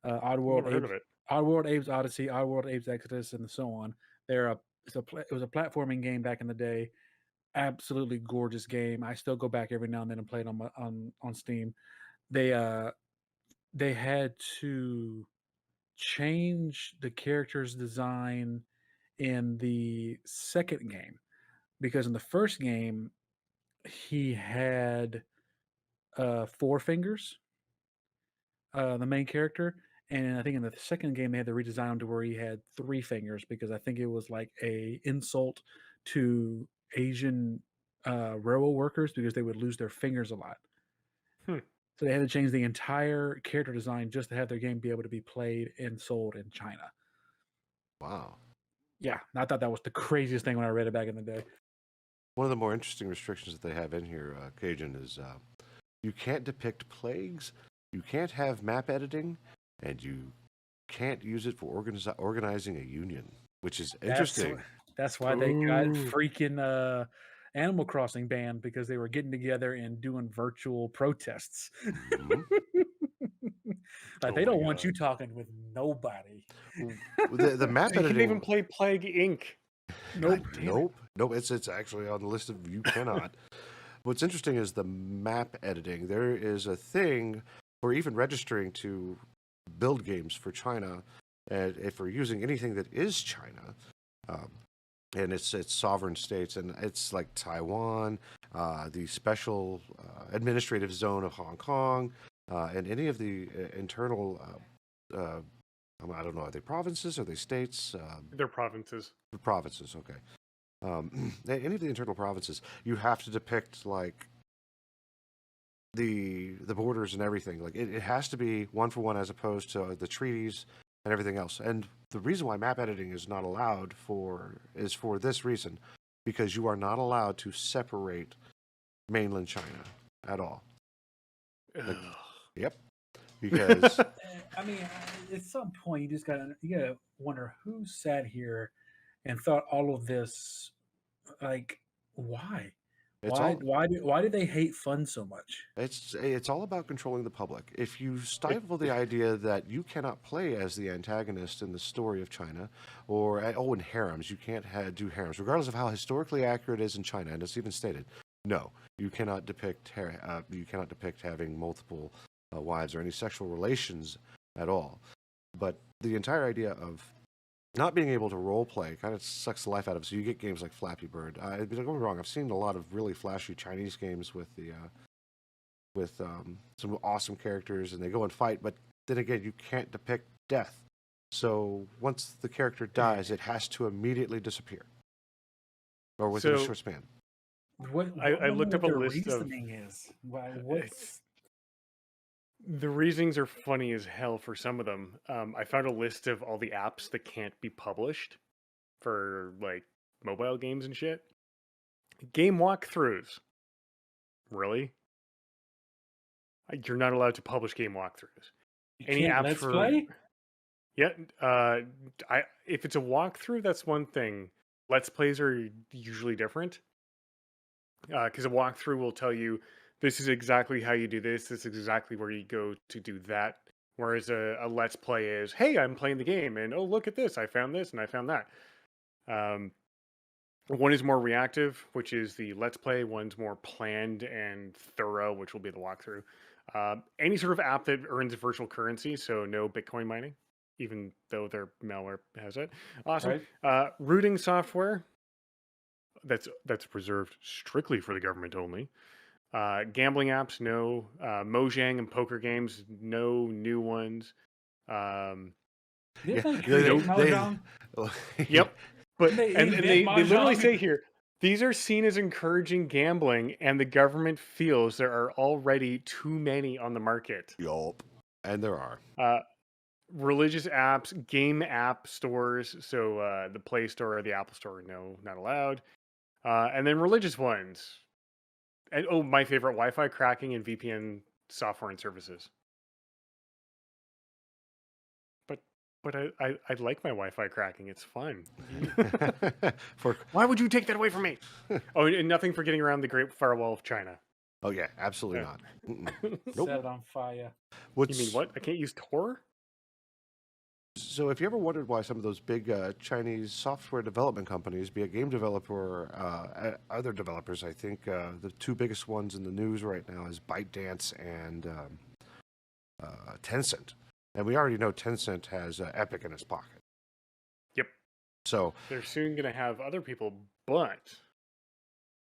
Never heard of it. Oddworld Abe's Odyssey, Oddworld Abe's Exodus, and so on. It was a platforming game back in the day. Absolutely gorgeous game. I still go back every now and then and play it on Steam. They uh they had to change the character's design in the second game because in the first game he had four fingers, the main character, and I think in the second game they had to redesign him to where he had three fingers because I think it was like a insult to Asian railroad workers because they would lose their fingers a lot. Hmm. So they had to change the entire character design just to have their game be able to be played and sold in China. Wow. Yeah, I thought that was the craziest thing when I read it back in the day. One of the more interesting restrictions that they have in here, Cajun, is you can't depict plagues, you can't have map editing, and you can't use it for organizing a union, which is interesting. That's why they got Ooh. freaking Animal Crossing banned because they were getting together and doing virtual protests. Mhm. Like Oh they my don't want you god. talking with nobody. The map So you can't even editing. play Plague Inc. Nope. Damn it. Nope. It's actually on the list of you cannot. What's interesting is the map editing. There is a thing for even registering to build games for China, and if we're using anything that is China, um, and it's sovereign states, and it's like Taiwan, the special administrative zone of Hong Kong, and any of the internal. I don't know. Are they provinces? Are they states? They're provinces. Provinces. Okay. Any of the internal provinces, you have to depict like the borders and everything. Like it has to be one for one as opposed to the treaties and everything else. And the reason why map editing is not allowed is for this reason, because you are not allowed to separate mainland China at all. Like, yep. Because I mean, at some point you gotta wonder who sat here and thought all of this. Like, why? it's all Why do they hate fun so much? it's all about controlling the public. If you It, stifle the idea that you cannot play as the antagonist in the story of China, or in harems, you can't do harems, regardless of how historically accurate it is in China, and it's even stated. No, you cannot depict you cannot depict having multiple wives or any sexual relations at all. But the entire idea of not being able to role play kind of sucks the life out of it. So you get games like Flappy Bird. Don't get me wrong, I've seen a lot of really flashy Chinese games with some awesome characters, and they go and fight. But then again, you can't depict death. So once the character dies, it has to immediately disappear, or within a so short span. I Wonder looked up what a their list of. reasoning is. It's the reasonings are funny as hell for some of them. I found a list of all the apps that can't be published for like mobile games and shit. Game walkthroughs. Really? You're not allowed to publish game walkthroughs. You Any can't apps let's for play? yeah, if it's a walkthrough, that's one thing. Let's plays are usually different because a walkthrough will tell you this is exactly how you do this. This is exactly where you go to do that. Whereas a let's play is, hey, I'm playing the game, and oh, look at this, I found this and I found that. Um, One is more reactive, which is the let's play. One's more planned and thorough, which will be the walkthrough. Any sort of app that earns virtual currency, so no Bitcoin mining, even though their malware has it. Awesome. Right. Routing software that's reserved strictly for the government only. Gambling apps, no. Mojang and poker games, no new ones. Didn't Yeah, they Nope. create Mahjong? Yep. But Didn't they and invent they literally Mahjong? say here, these are seen as encouraging gambling, and the government feels there are already too many on the market. yup. And there are. Uh, Religious apps, game app stores, so the Play Store or the Apple Store, no, not allowed. And then religious ones. And oh, my favorite, Wi-Fi cracking and VPN software and services. But I like my Wi-Fi cracking. It's fun. For Why would you take that away from me? Oh, and nothing for getting around the Great Firewall of China. oh yeah, absolutely Yeah. not. Mm-mm. Set Nope. it on fire. You mean what? I can't use Tor? So, if you ever wondered why some of those big Chinese software development companies, be it game developer or other developers, I think the two biggest ones in the news right now is ByteDance and Tencent. And we already know Tencent has Epic in its pocket. Yep. So, They're soon going to have other people, but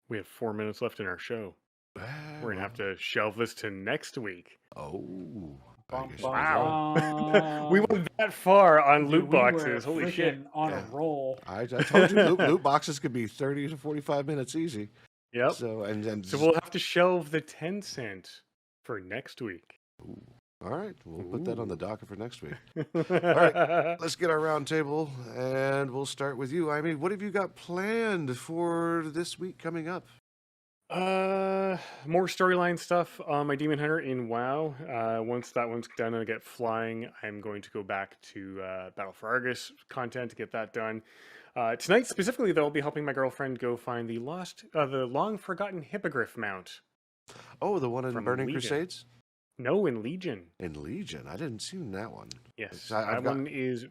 we have 4 minutes left in our show. We're going to have to shelve this to next week. Oh, I Bum, guess bum, Wow. We bum. went that far on Dude, loot we were boxes. Holy shit. freaking on Yeah. a roll. I told you loot boxes could be 30 to 45 minutes easy. Yep. So So we'll have to shelve the 10 cent for next week. Ooh. All right, we'll put that on the docket for next week. All right. Let's get our round table, and we'll start with you. I mean, what have you got planned for this week coming up? More storyline stuff on my Demon Hunter in WoW. Once that one's done and I get flying, I'm going to go back to Battle for Argus content to get that done. Tonight specifically, though, I'll be helping my girlfriend go find the long forgotten hippogriff mount. Oh, the one in From Burning Legion. Crusades? No, in Legion. In Legion. I didn't see that one. Yes, I've that one is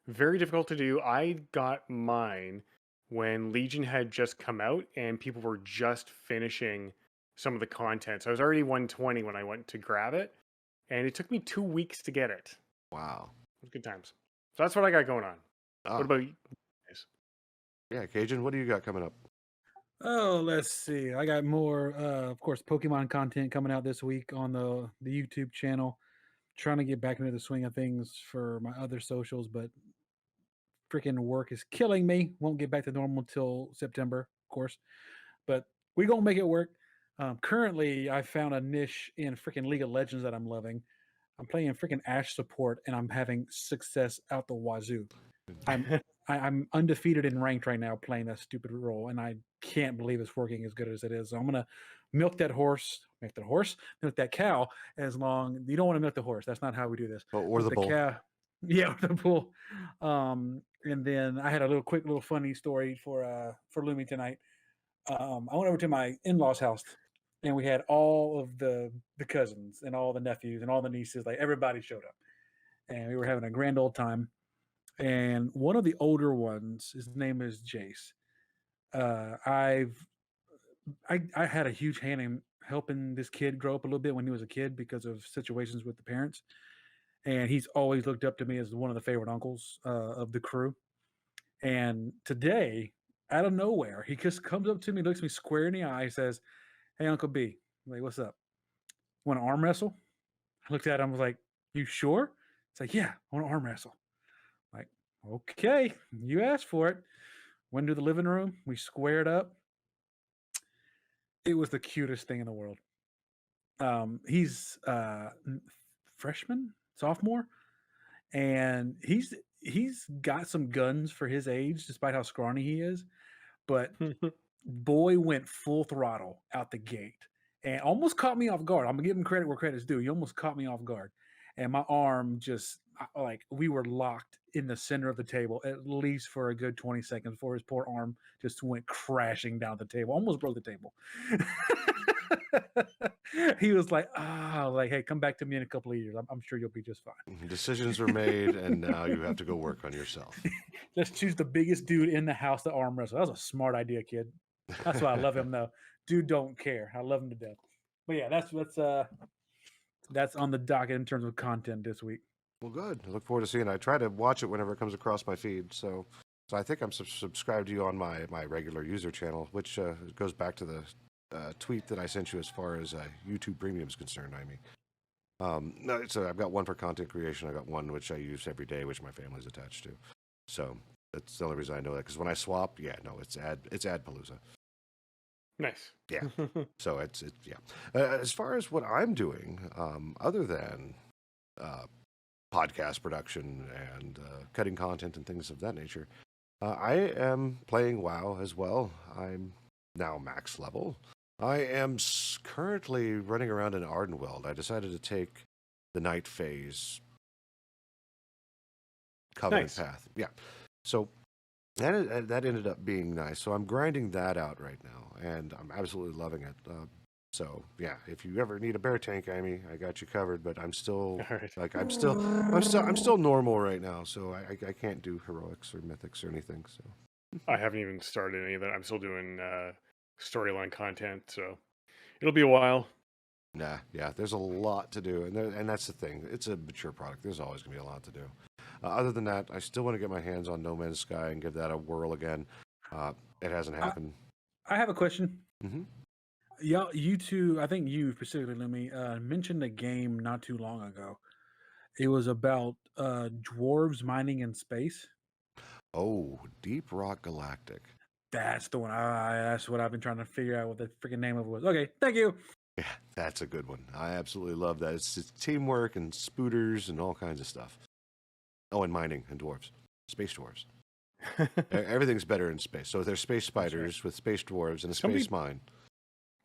very difficult to do. I got mine when Legion had just come out and people were just finishing some of the content. So I was already 120 when I went to grab it, and it took me 2 weeks to get it. Wow. It was good times. So that's what I got going on. Ah, What about you guys? yeah, Cajun, what do you got coming up? Oh, let's see. I got more, of course, Pokemon content coming out this week on the YouTube channel. Trying to get back into the swing of things for my other socials, but freaking work is killing me. Won't get back to normal till September, of course, but we gonna make it work. Currently, I found a niche in freaking League of Legends that I'm loving. I'm playing freaking Ash support, and I'm having success out the wazoo. I'm undefeated in ranked right now playing that stupid role, and I can't believe it's working as good as it is. So I'm gonna milk that cow. As long you don't want to milk the horse. That's not how we do this. Or the bull. Cow, yeah, or the bull. And then I had a quick little funny story for Lumi tonight. I went over to my in-laws' house, and we had all of the cousins and all the nephews and all the nieces. Like everybody showed up, and we were having a grand old time. And one of the older ones, his name is Jace. I had a huge hand in helping this kid grow up a little bit when he was a kid because of situations with the parents, and he's always looked up to me as one of the favorite uncles of the crew. And today, out of nowhere, he just comes up to me, looks me square in the eye, says, "Hey, Uncle B, I'm like, what's up? Want to arm wrestle?" I looked at him, I was like, "You sure?" It's like, "Yeah, I want to arm wrestle." Like, okay, you asked for it. Went to the living room. We squared up. It was the cutest thing in the world. He's freshman, sophomore, and he's got some guns for his age, despite how scrawny he is. But boy went full throttle out the gate and almost caught me off guard. I'm gonna give him credit where credit's due. He almost caught me off guard, and my arm just like we were locked in the center of the table at least for a good 20 seconds before his poor arm just went crashing down the table, almost broke the table. He was like, like, hey, come back to me in a couple of years. I'm sure you'll be just fine. Decisions are made, and now you have to go work on yourself. Let's choose the biggest dude in the house to arm wrestle. That was a smart idea, kid. That's why I love him, though. Dude don't care. I love him to death. But yeah, that's on the docket in terms of content this week. Well, good. I look forward to seeing it. I try to watch it whenever it comes across my feed. So I think I'm subscribed to you on my regular user channel, which goes back to the tweet that I sent you as far as YouTube Premium is concerned, I mean. No, so I've got one for content creation. I got one which I use every day, which my family's attached to. So that's the only reason I know that. Because when I swap, yeah, no, it's Adpalooza. Nice. Yeah. So it's yeah. As far as what I'm doing, other than podcast production and cutting content and things of that nature, I am playing WoW as well. I'm now max level. I am currently running around in Ardenweld. I decided to take the night phase Covenant Nice. path. Yeah. So that ended up being nice. So I'm grinding that out right now, and I'm absolutely loving it. So yeah, if you ever need a bear tank, Amy, I got you covered. But I'm still All right. like I'm still normal right now. So I can't do heroics or mythics or anything. So I haven't even started any of that. I'm still doing storyline content, so it'll be a while. nah, yeah, there's a lot to do, and that's the thing. It's a mature product. There's always gonna be a lot to do. Other than that, I still want to get my hands on No Man's Sky and give that a whirl again. It hasn't happened. I have a question. Mm-hmm. Y'all, you two, I think you specifically, let me mentioned a game not too long ago. It was about dwarves mining in space. Oh, Deep Rock Galactic. That's the one. That's what I've been trying to figure out what the freaking name of it was. Okay, thank you. Yeah, that's a good one. I absolutely love that. It's teamwork and spooters and all kinds of stuff. Oh, and mining and dwarves. Space dwarves. Everything's better in space. So there's space spiders with space dwarves and a space mine.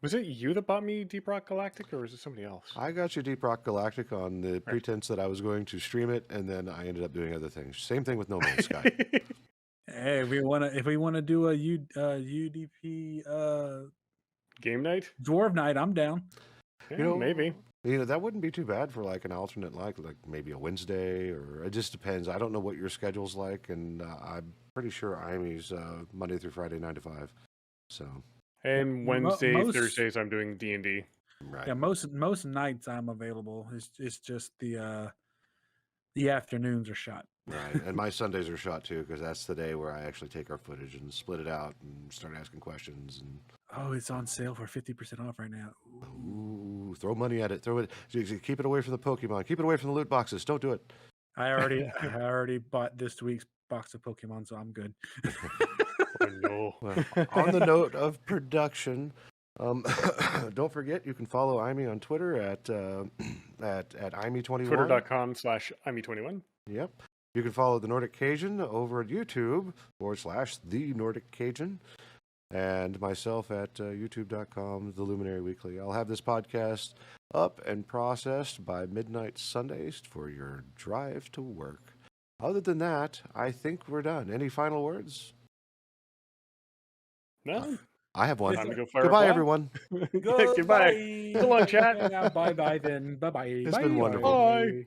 Was it you that bought me Deep Rock Galactic, or was it somebody else? I got you Deep Rock Galactic on the pretense that I was going to stream it, and then I ended up doing other things. Same thing with No Man's Sky. Hey, if we wanna do a UDP Game night? dwarf night, I'm down. Yeah, maybe. That wouldn't be too bad for like an alternate, like maybe a Wednesday, or it just depends. I don't know what your schedule's like, and I'm pretty sure Imy's Monday through Friday, 9 to 5. So. And Wednesdays, Thursdays, I'm doing D&D. Right. Yeah, most nights I'm available. It's just the afternoons are shot. Right, and my Sundays are shot too, because that's the day where I actually take our footage and split it out and start asking questions. And oh, it's on sale for 50% off right now. Ooh, throw money at it. Throw it. Keep it away from the Pokemon. Keep it away from the loot boxes. Don't do it. I already bought this week's box of Pokemon, so I'm good. Oh no. Well, on the note of production, don't forget you can follow Imy on Twitter at Imy21. Twitter.com/Imy21. Yep. You can follow the Nordic Cajun over at YouTube /The Nordic Cajun, and myself at youtube.com, The Luminary Weekly. I'll have this podcast up and processed by midnight Sundays for your drive to work. Other than that, I think we're done. Any final words? No. I have one. Time to go fire Goodbye, a flag. everyone. Goodbye. So long, chat. Bye bye then. Bye bye. It's been wonderful. Bye.